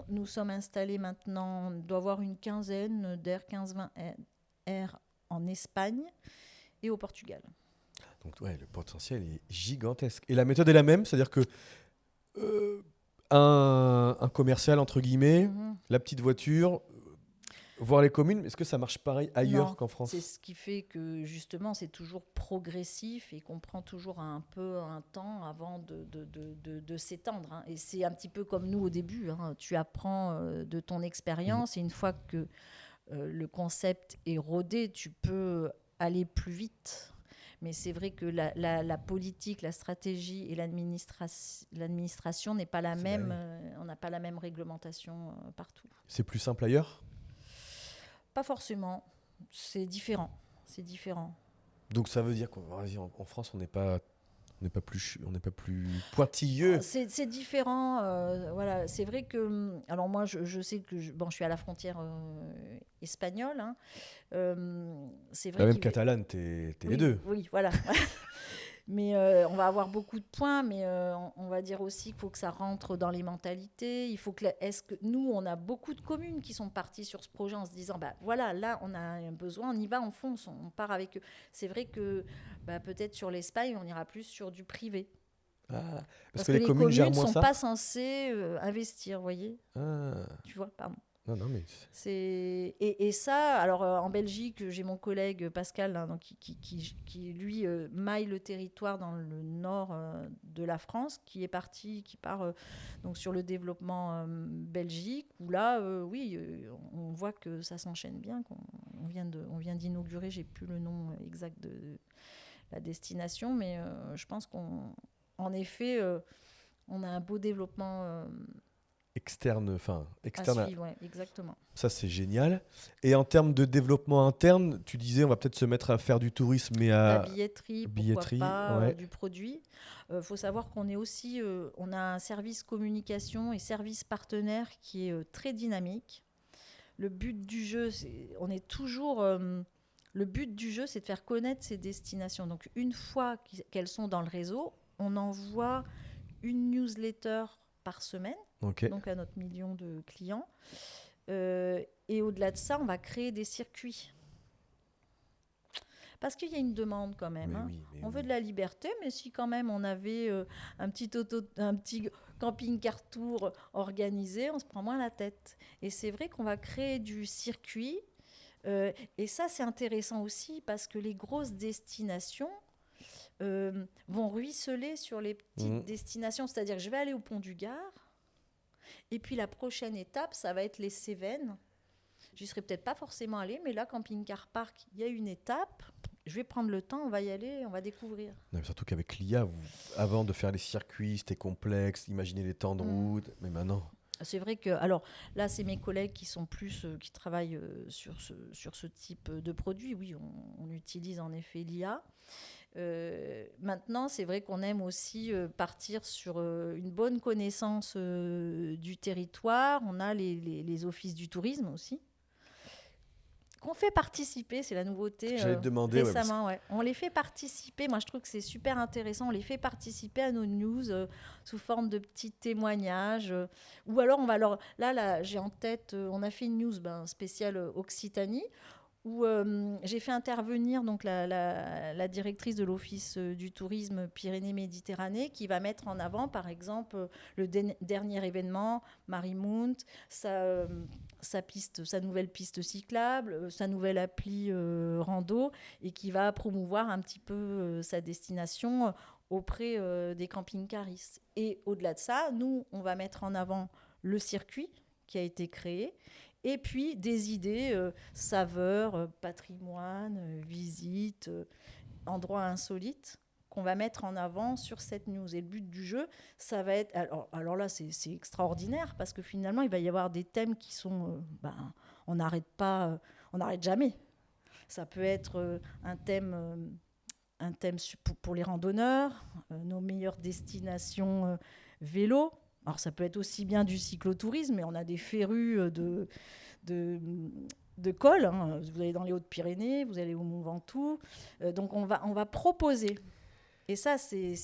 Nous sommes installés maintenant, on doit avoir une quinzaine d'Air 15-20 R en Espagne et au Portugal. Donc, ouais, le potentiel est gigantesque. Et la méthode est la même, c'est-à-dire que un commercial, entre guillemets, la petite voiture, voir les communes, est-ce que ça marche pareil ailleurs qu'en France? C'est ce qui fait que justement c'est toujours progressif et qu'on prend toujours un peu un temps avant de s'étendre. Hein. Et c'est un petit peu comme nous au début. Hein. Tu apprends de ton expérience et une fois que le concept est rodé, tu peux aller plus vite. Mais c'est vrai que la politique, la stratégie et l'administration n'est pas la même. On n'a pas la même réglementation partout. C'est plus simple ailleurs? Pas forcément. C'est différent. C'est différent. Donc ça veut dire qu'en France, on n'est pas plus pointilleux. C'est différent. Voilà. C'est vrai que... Alors moi, je sais que je suis à la frontière espagnole. Hein. C'est vrai même catalane, t'es les deux. Oui, voilà. Mais on va avoir beaucoup de points, mais on va dire aussi qu'il faut que ça rentre dans les mentalités. Il faut que est-ce que nous, on a beaucoup de communes qui sont parties sur ce projet en se disant, voilà, là, on a un besoin, on y va, on fonce, on part avec eux. C'est vrai que peut-être sur l'Espagne, on ira plus sur du privé. Parce que les communes gèrent moins sont ça. pas censées investir, vous voyez. Tu vois, pardon. Non, mais... Et ça, alors en Belgique, j'ai mon collègue Pascal hein, donc, qui lui maille le territoire dans le nord de la France, qui part donc sur le développement Belgique, où là, oui, on voit que ça s'enchaîne bien. On vient d'inaugurer, j'ai plus le nom exact de la destination, mais je pense qu'en effet, on a un beau développement externe à suivre, ouais, exactement. Ça, c'est génial. Et en termes de développement interne, tu disais, on va peut-être se mettre à faire du tourisme, mais à... La billetterie, pourquoi pas, du produit. Faut savoir qu'on est aussi... on a un service communication et service partenaire qui est très dynamique. Le but du jeu, on est toujours Le but du jeu, c'est de faire connaître ces destinations. Donc, une fois qu'elles sont dans le réseau, on envoie une newsletter par semaine, Ok. donc à notre million de clients. Et au-delà de ça, on va créer des circuits. Parce qu'il y a une demande quand même. Mais Hein. oui, mais On oui. veut de la liberté, mais si quand même on avait un petit camping-car tour organisé, on se prend moins la tête. Et c'est vrai qu'on va créer du circuit. Et ça, c'est intéressant aussi parce que les grosses destinations vont ruisseler sur les petites Mhm. destinations. C'est-à-dire que je vais aller au Pont du Gard. Et puis la prochaine étape, ça va être les Cévennes. J'y serais peut-être pas forcément allée, mais là, camping-car park, il y a une étape. Je vais prendre le temps, on va y aller, on va découvrir. Non, mais surtout qu'avec l'IA, avant de faire les circuits, c'était complexe, imaginer les temps de route. Mais maintenant, C'est vrai que, alors là, c'est mes collègues qui sont plus, qui travaillent sur ce type de produit. Oui, on utilise en effet l'IA. Maintenant, c'est vrai qu'on aime aussi partir sur une bonne connaissance du territoire. On a les offices du tourisme aussi, qu'on fait participer, c'est la ce nouveauté que j'allais te demander, ouais, récemment. Ouais. On les fait participer, moi je trouve que c'est super intéressant, on les fait participer à nos news sous forme de petits témoignages. Ou alors on va leur... Là j'ai en tête, on a fait une news spéciale Occitanie, où j'ai fait intervenir donc la directrice de l'Office du tourisme Pyrénées-Méditerranée qui va mettre en avant, par exemple, le dernier événement, Marimount, sa nouvelle piste cyclable, sa nouvelle appli rando, et qui va promouvoir un petit peu sa destination auprès des camping-caristes. Et au-delà de ça, nous, on va mettre en avant le circuit qui a été créé, et puis des idées, saveurs, patrimoine, visites, endroits insolites qu'on va mettre en avant sur cette news. Et le but du jeu, ça va être... Alors là, c'est extraordinaire parce que finalement, il va y avoir des thèmes qui sont... on n'arrête pas, on n'arrête jamais. Ça peut être un thème pour les randonneurs, nos meilleures destinations vélo. Alors ça peut être aussi bien du cyclotourisme, mais on a des férus de col. Hein. Vous allez dans les Hautes-Pyrénées, vous allez au Mont Ventoux. Donc on va proposer. Et ça, c'est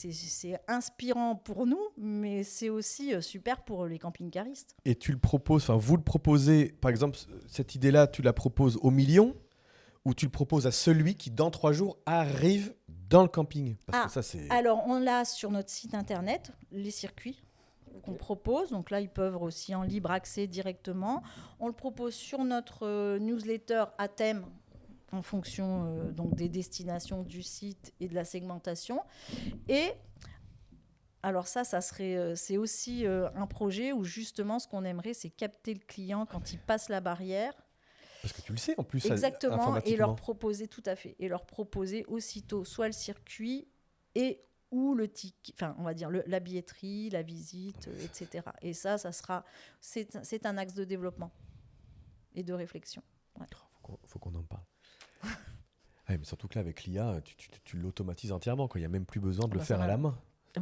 inspirant pour nous, mais c'est aussi super pour les camping-caristes. et tu le proposes, enfin vous le proposez, par exemple, cette idée-là, tu la proposes au million ou tu le proposes à celui qui, dans 3 jours, arrive dans le camping? Parce que ça, c'est... Alors, on l'a sur notre site internet, les circuits qu'on propose. Donc là, ils peuvent aussi en libre accès directement. On le propose sur notre newsletter à thème en fonction donc des destinations du site et de la segmentation. Et alors ça serait, c'est aussi un projet où justement ce qu'on aimerait, c'est capter le client quand il passe la barrière. Parce que tu le sais, en plus, Exactement, et informatiquement. leur proposer, tout à fait, et leur proposer aussitôt soit le circuit et ou le ticket, enfin on va dire la billetterie, la visite, etc. Et c'est un axe de développement et de réflexion. Ouais. Faut qu'on en parle. Ouais, mais surtout que là, avec l'IA, tu l'automatises entièrement. Il n'y a même plus besoin de le faire à la main.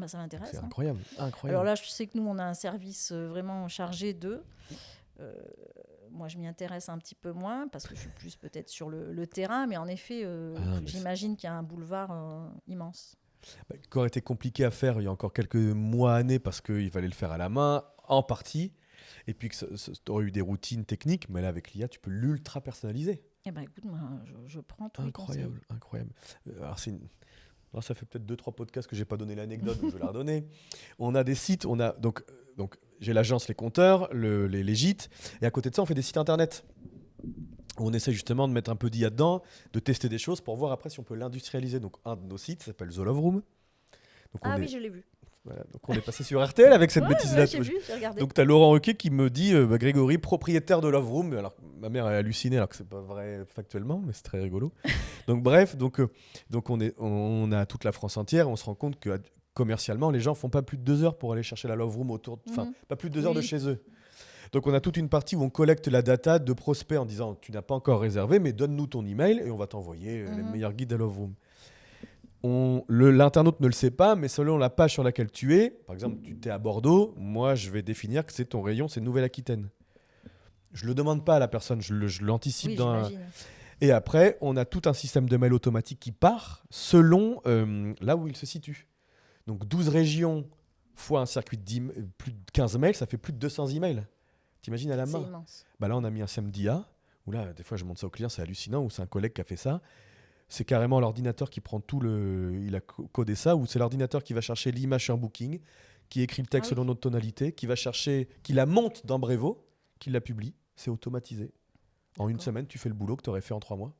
Ça m'intéresse. C'est hein. incroyable, incroyable. Alors là, je sais que nous, on a un service vraiment chargé d'eux. Moi, je m'y intéresse un petit peu moins parce que je suis plus peut-être sur le terrain, mais en effet, j'imagine qu'il y a un boulevard immense. Qui aurait été compliqué à faire il y a encore quelques mois, années, parce qu'il fallait le faire à la main, en partie, et puis que tu aurais eu des routines techniques, mais là, avec l'IA, tu peux l'ultra personnaliser. Eh ben, écoute, moi, je prends tous les conseils. Incroyable. Alors, ça fait peut-être 2-3 podcasts que j'ai pas donné l'anecdote, donc je vais la redonner. On a des sites, donc j'ai l'agence Les Compteurs, les gîtes, et à côté de ça, on fait des sites internet. On essaie justement de mettre un peu d'IA dedans, de tester des choses pour voir après si on peut l'industrialiser. Donc un de nos sites s'appelle The Love Room. Donc, oui, je l'ai vu. Voilà, donc on est passé sur RTL avec cette bêtise-là. J'ai vu, j'ai regardé. Donc tu as Laurent Ruquier qui me dit Grégory, propriétaire de Love Room. Alors ma mère est hallucinée alors que c'est pas vrai factuellement, mais c'est très rigolo. Donc bref, donc on a toute la France entière. On se rend compte que commercialement, les gens font pas plus de 2 heures pour aller chercher la Love Room autour, pas plus de 2 heures de chez eux. Donc on a toute une partie où on collecte la data de prospects en disant tu n'as pas encore réservé, mais donne-nous ton email et on va t'envoyer les meilleurs guides à Love Room. L'internaute ne le sait pas, mais selon la page sur laquelle tu es, par exemple, tu es à Bordeaux, moi je vais définir que c'est ton rayon, c'est Nouvelle-Aquitaine. Je le demande pas à la personne, je l'anticipe j'imagine. Et après, on a tout un système de mail automatique qui part selon là où il se situe. Donc 12 régions fois un circuit de plus de 15 mails, ça fait plus de 200 emails. T'imagines à la C'est main. immense. Bah là, on a mis un SAMDIA, où là, des fois, je montre ça au client, c'est hallucinant, ou c'est un collègue qui a fait ça. C'est carrément l'ordinateur qui prend tout le... Il a codé ça, ou c'est l'ordinateur qui va chercher l'image sur Booking, qui écrit le texte Ah oui. selon notre tonalité, qui va chercher, qui la monte dans Brevo, qui la publie. C'est automatisé. En une D'accord. semaine, tu fais le boulot que tu aurais fait en 3 mois.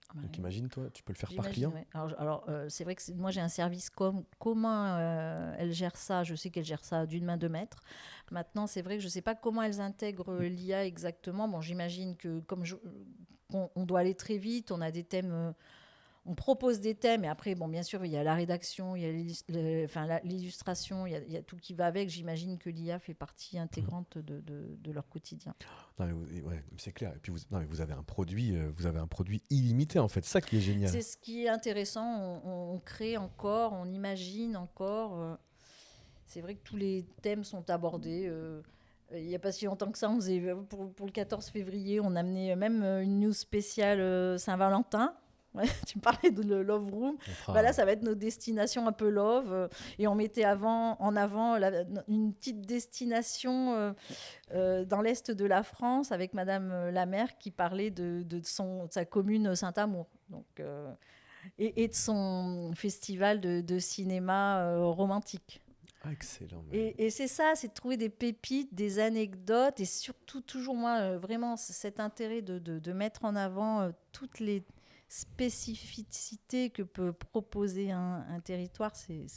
Ah bah Donc oui. imagine, toi, tu peux le faire par J'imagine, client. ouais. Alors, c'est vrai que moi j'ai un service comment elle gère ça. Je sais qu'elle gère ça d'une main de maître. Maintenant, c'est vrai que je ne sais pas comment elles intègrent l'IA exactement. Bon, j'imagine que on doit aller très vite, on a des thèmes, on propose des thèmes, et après, bon, bien sûr, il y a la rédaction, il y a l'illustration, il y a tout qui va avec. J'imagine que l'IA fait partie intégrante de leur quotidien. Non, mais ouais, c'est clair. Et puis non, mais vous avez un produit illimité en fait. Ça qui est génial. C'est ce qui est intéressant. On crée encore, on imagine encore. C'est vrai que tous les thèmes sont abordés. Il n'y a pas si longtemps que ça, pour le 14 février, on a amené même une news spéciale Saint-Valentin. Ouais, tu parlais de Love Room. Bah là, ça va être nos destinations un peu love. Et on mettait en avant une petite destination dans l'est de la France avec Madame la maire qui parlait de sa commune Saint-Amour. Donc, et de son festival de cinéma romantique. Ah, excellent. Et c'est ça, c'est de trouver des pépites, des anecdotes, et surtout, toujours moi, vraiment, cet intérêt de mettre en avant toutes les spécificités que peut proposer un territoire, c'est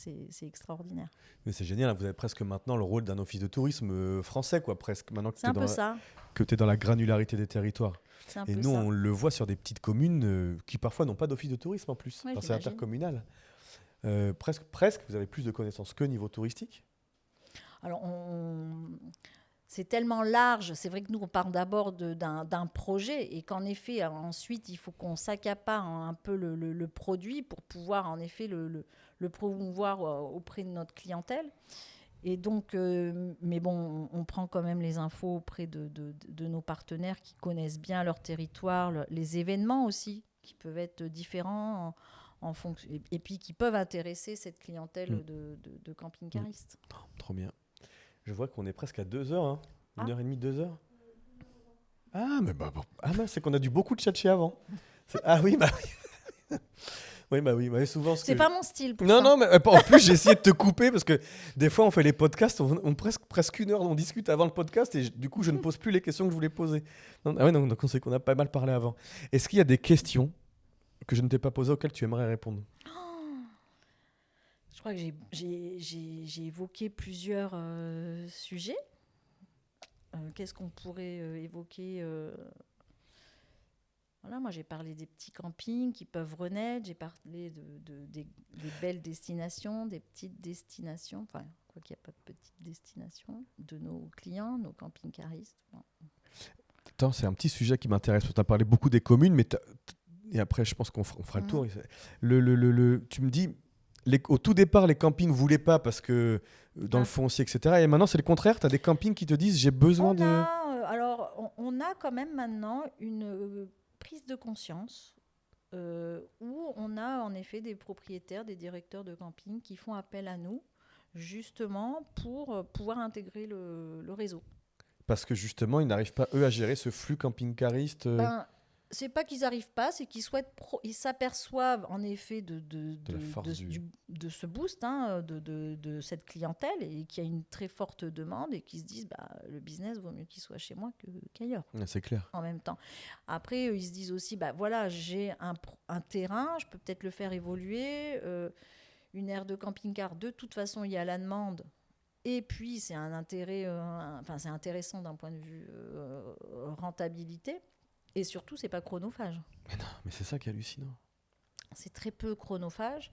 extraordinaire. Mais c'est génial, hein, vous avez presque maintenant le rôle d'un office de tourisme français, quoi, presque, maintenant que C'est un peu ça. tu es dans la granularité des territoires. C'est un Et peu nous, ça. on le voit sur des petites communes qui parfois n'ont pas d'office de tourisme en plus. Ouais, Enfin, c'est j'imagine. intercommunal. Presque, vous avez plus de connaissances que niveau touristique. Alors, c'est tellement large. C'est vrai que nous, on part d'abord d'un projet et qu'en effet, ensuite, il faut qu'on s'accapare un peu le produit pour pouvoir, en effet, le promouvoir auprès de notre clientèle. Et donc, mais bon, on prend quand même les infos auprès de nos partenaires qui connaissent bien leur territoire, les événements aussi, qui peuvent être différents en fonction, et puis qui peuvent intéresser cette clientèle de camping-caristes. Trop bien. Je vois qu'on est presque à 2 heures, hein. 1h30, 2 heures. Ah, mais c'est qu'on a dû beaucoup tchatcher avant. Ah oui, bah oui. Oui, bah oui, bah, souvent. C'est pas mon style. Pourtant. Non, mais en plus, j'ai essayé de te couper parce que des fois, on fait les podcasts, on presque 1 heure, on discute avant le podcast et du coup, je ne pose plus les questions que je voulais poser. Donc on sait qu'on a pas mal parlé avant. Est-ce qu'il y a des questions que je ne t'ai pas posées auxquelles tu aimerais répondre? Je crois que j'ai évoqué plusieurs sujets. Qu'est-ce qu'on pourrait évoquer Voilà, moi j'ai parlé des petits campings qui peuvent renaître, j'ai parlé des belles destinations, des petites destinations, enfin, quoi qu'il n'y a pas de petites destinations, de nos clients, nos camping-caristes. Bon. Attends, c'est un petit sujet qui m'intéresse. Tu as parlé beaucoup des communes, mais et après, je pense qu'on fera le tour. Tu me dis, au tout départ, les campings ne voulaient pas parce que dans le foncier, etc. Et maintenant, c'est le contraire. Tu as des campings qui te disent, j'ai besoin Alors, on a quand même maintenant une prise de conscience où on a en effet des propriétaires, des directeurs de camping qui font appel à nous justement pour pouvoir intégrer le réseau. Parce que justement, ils n'arrivent pas, eux, à gérer ce flux camping-cariste. C'est pas qu'ils n'arrivent pas, c'est qu'ils ils s'aperçoivent en effet de ce boost, de cette clientèle, et qu'il y a une très forte demande et qu'ils se disent le business vaut mieux qu'il soit chez moi qu'ailleurs. C'est clair. En même temps. Après, ils se disent aussi, voilà, j'ai un terrain, je peux peut-être le faire évoluer. Une aire de camping-car, de toute façon, il y a la demande. Et puis, c'est un intérêt, c'est intéressant d'un point de vue rentabilité. Et surtout, c'est pas chronophage. Mais non, mais c'est ça qui est hallucinant. C'est très peu chronophage.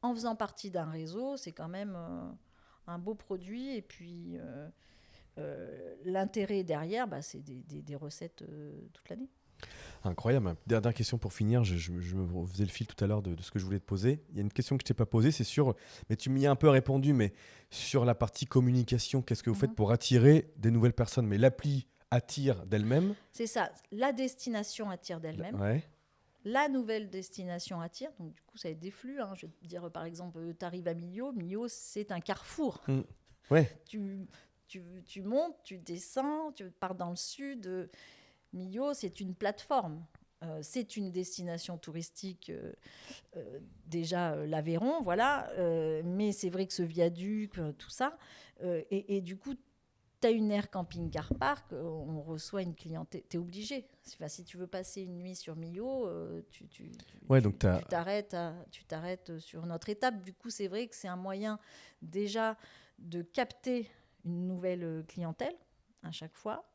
En faisant partie d'un réseau, c'est quand même un beau produit. Et puis, l'intérêt derrière, c'est des recettes toute l'année. Incroyable. Dernière question pour finir. Je me faisais le fil tout à l'heure de ce que je voulais te poser. Il y a une question que je t'ai pas posée, c'est sur... Mais tu m'y as un peu répondu, mais sur la partie communication, qu'est-ce que vous faites pour attirer des nouvelles personnes? Mais l'appli attire d'elle-même. C'est ça, la destination attire d'elle-même. Ouais. La nouvelle destination attire, donc du coup ça va être des flux. Je vais te dire par exemple, tu arrives à Millau, Millau c'est un carrefour. Ouais. Tu montes, tu descends, tu pars dans le sud. Millau c'est une plateforme. C'est une destination touristique, déjà l'Aveyron, voilà. Mais c'est vrai que ce viaduc, tout ça. Et du coup, tu as une aire camping-car park, on reçoit une clientèle. Tu es obligé. Si tu veux passer une nuit sur Millau, tu t'arrêtes sur notre étape. Du coup, c'est vrai que c'est un moyen déjà de capter une nouvelle clientèle à chaque fois.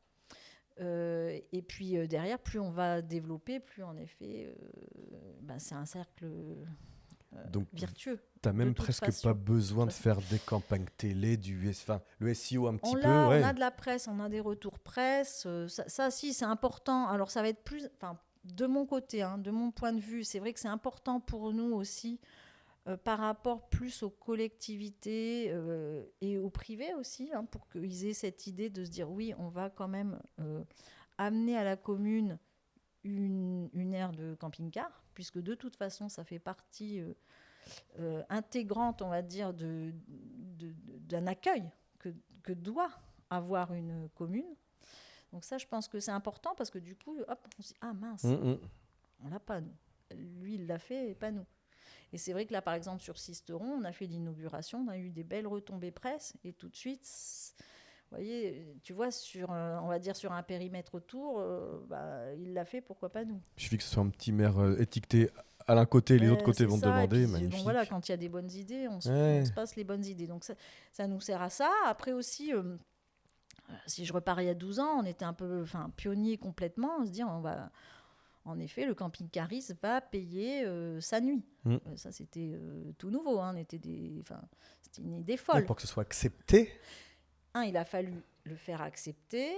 Et puis derrière, plus on va développer, plus en effet, c'est un cercle vertueux. Tu n'as même presque pas besoin de faire des campagnes télé, le SEO un petit peu. On a de la presse, on a des retours presse. Ça, si, c'est important. Alors, ça va être plus... de mon côté, de mon point de vue, c'est vrai que c'est important pour nous aussi, par rapport plus aux collectivités et au privé aussi, pour qu'ils aient cette idée de se dire, oui, on va quand même amener à la commune une aire de camping-car, puisque de toute façon, ça fait partie intégrante, on va dire, d'un accueil que doit avoir une commune. Donc ça, je pense que c'est important, parce que du coup, hop, on se dit, ah mince, on l'a pas, nous. Lui, il l'a fait, et pas nous. Et c'est vrai que là, par exemple, sur Sisteron, on a fait l'inauguration, on a eu des belles retombées presse, et tout de suite... Vous voyez, tu vois, on va dire sur un périmètre autour, il l'a fait, pourquoi pas nous ? Il suffit que ce soit un petit maire étiqueté à l'un côté, les autres côtés vont demander. Puis, magnifique. Donc voilà, quand il y a des bonnes idées, on se passe les bonnes idées. Donc ça nous sert à ça. Après aussi, si je repars il y a 12 ans, on était un peu pionniers complètement. On se dit, en effet, le camping-cariste va payer sa nuit. Ça, c'était tout nouveau. C'était une idée folle. Pour que ce soit accepté. Il a fallu le faire accepter.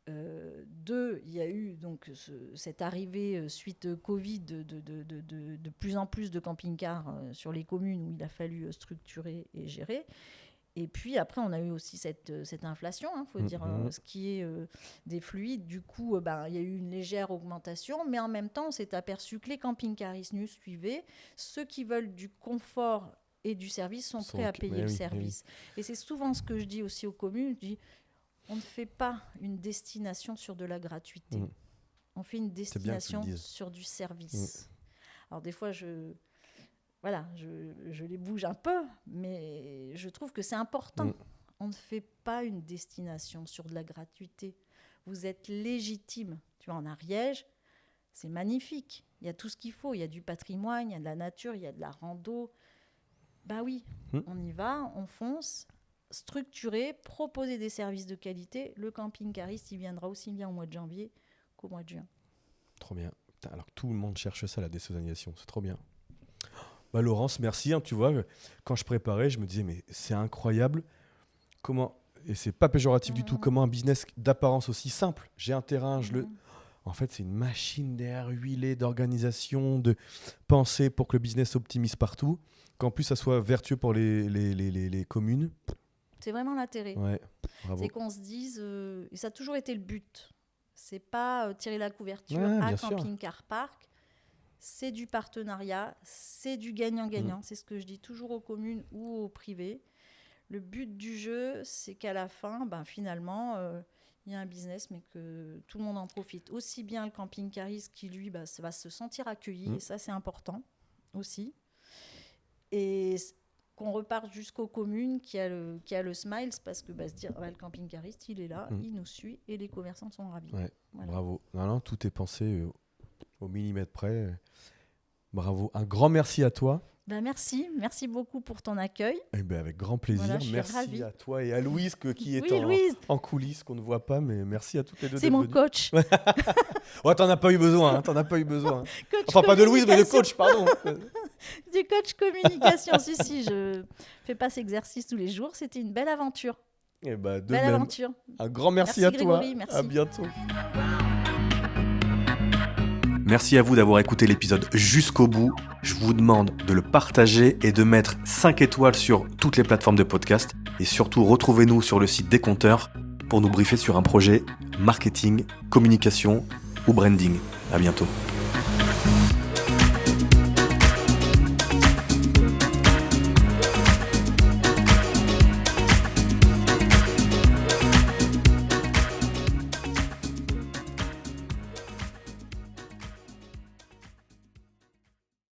2, il y a eu donc cette arrivée suite Covid de plus en plus de camping-cars sur les communes où il a fallu structurer et gérer. Et puis après, on a eu aussi cette inflation, faut dire, ce qui est des fluides. Du coup, il y a eu une légère augmentation, mais en même temps, on s'est aperçu que les camping-caristes nous suivaient. Ceux qui veulent du confort et du service sont prêts à payer le service. Et c'est souvent ce que je dis aussi aux communes, je dis, on ne fait pas une destination sur de la gratuité. On fait une destination sur du service. Alors des fois, je les bouge un peu, mais je trouve que c'est important. On ne fait pas une destination sur de la gratuité. Vous êtes légitime. Tu vois, en Ariège, c'est magnifique. Il y a tout ce qu'il faut. Il y a du patrimoine, il y a de la nature, il y a de la rando. Oui, on y va, on fonce, structurer, proposer des services de qualité. Le camping-cariste, il viendra aussi bien au mois de janvier qu'au mois de juin. Trop bien. Alors tout le monde cherche ça, la désaisonnalisation. C'est trop bien. Laurence, merci. Tu vois, quand je préparais, je me disais, mais c'est incroyable. Comment, et c'est pas péjoratif du tout, comment un business d'apparence aussi simple. J'ai un terrain, En fait, c'est une machine derrière huilée d'organisation, de pensée pour que le business s'optimise partout. Qu'en plus, ça soit vertueux pour les communes. C'est vraiment l'intérêt. Ouais, bravo. C'est qu'on se dise, et ça a toujours été le but, c'est pas tirer la couverture à camping-car park, c'est du partenariat, c'est du gagnant-gagnant, c'est ce que je dis toujours aux communes ou aux privés. Le but du jeu, c'est qu'à la fin, finalement, il y a un business, mais que tout le monde en profite. Aussi bien le camping-cariste qui, lui, va se sentir accueilli, et ça, c'est important aussi. Et qu'on reparte jusqu'aux communes qui a le Smiles, parce que se dire, le camping-cariste, il est là, il nous suit, et les commerçants sont ravis. Ouais, voilà. Bravo. Non, tout est pensé au millimètre près. Bravo. Un grand merci à toi. Merci beaucoup pour ton accueil. Avec grand plaisir. Voilà, merci ravie. à toi et à Louise qui est en coulisses, qu'on ne voit pas, mais merci à toutes les deux. C'est mon coach. T'en as pas eu besoin. Coach enfin, pas de Louise, mais de coach, pardon. Du coach communication. si, je fais pas cet exercice tous les jours. C'était une belle aventure. Belle même. Aventure. Un grand merci à Grégory, toi. Merci. À bientôt. Merci à vous d'avoir écouté l'épisode jusqu'au bout. Je vous demande de le partager et de mettre 5 étoiles sur toutes les plateformes de podcast. Et surtout, retrouvez-nous sur le site des compteurs. pour nous briefer sur un projet marketing, communication ou branding. À bientôt.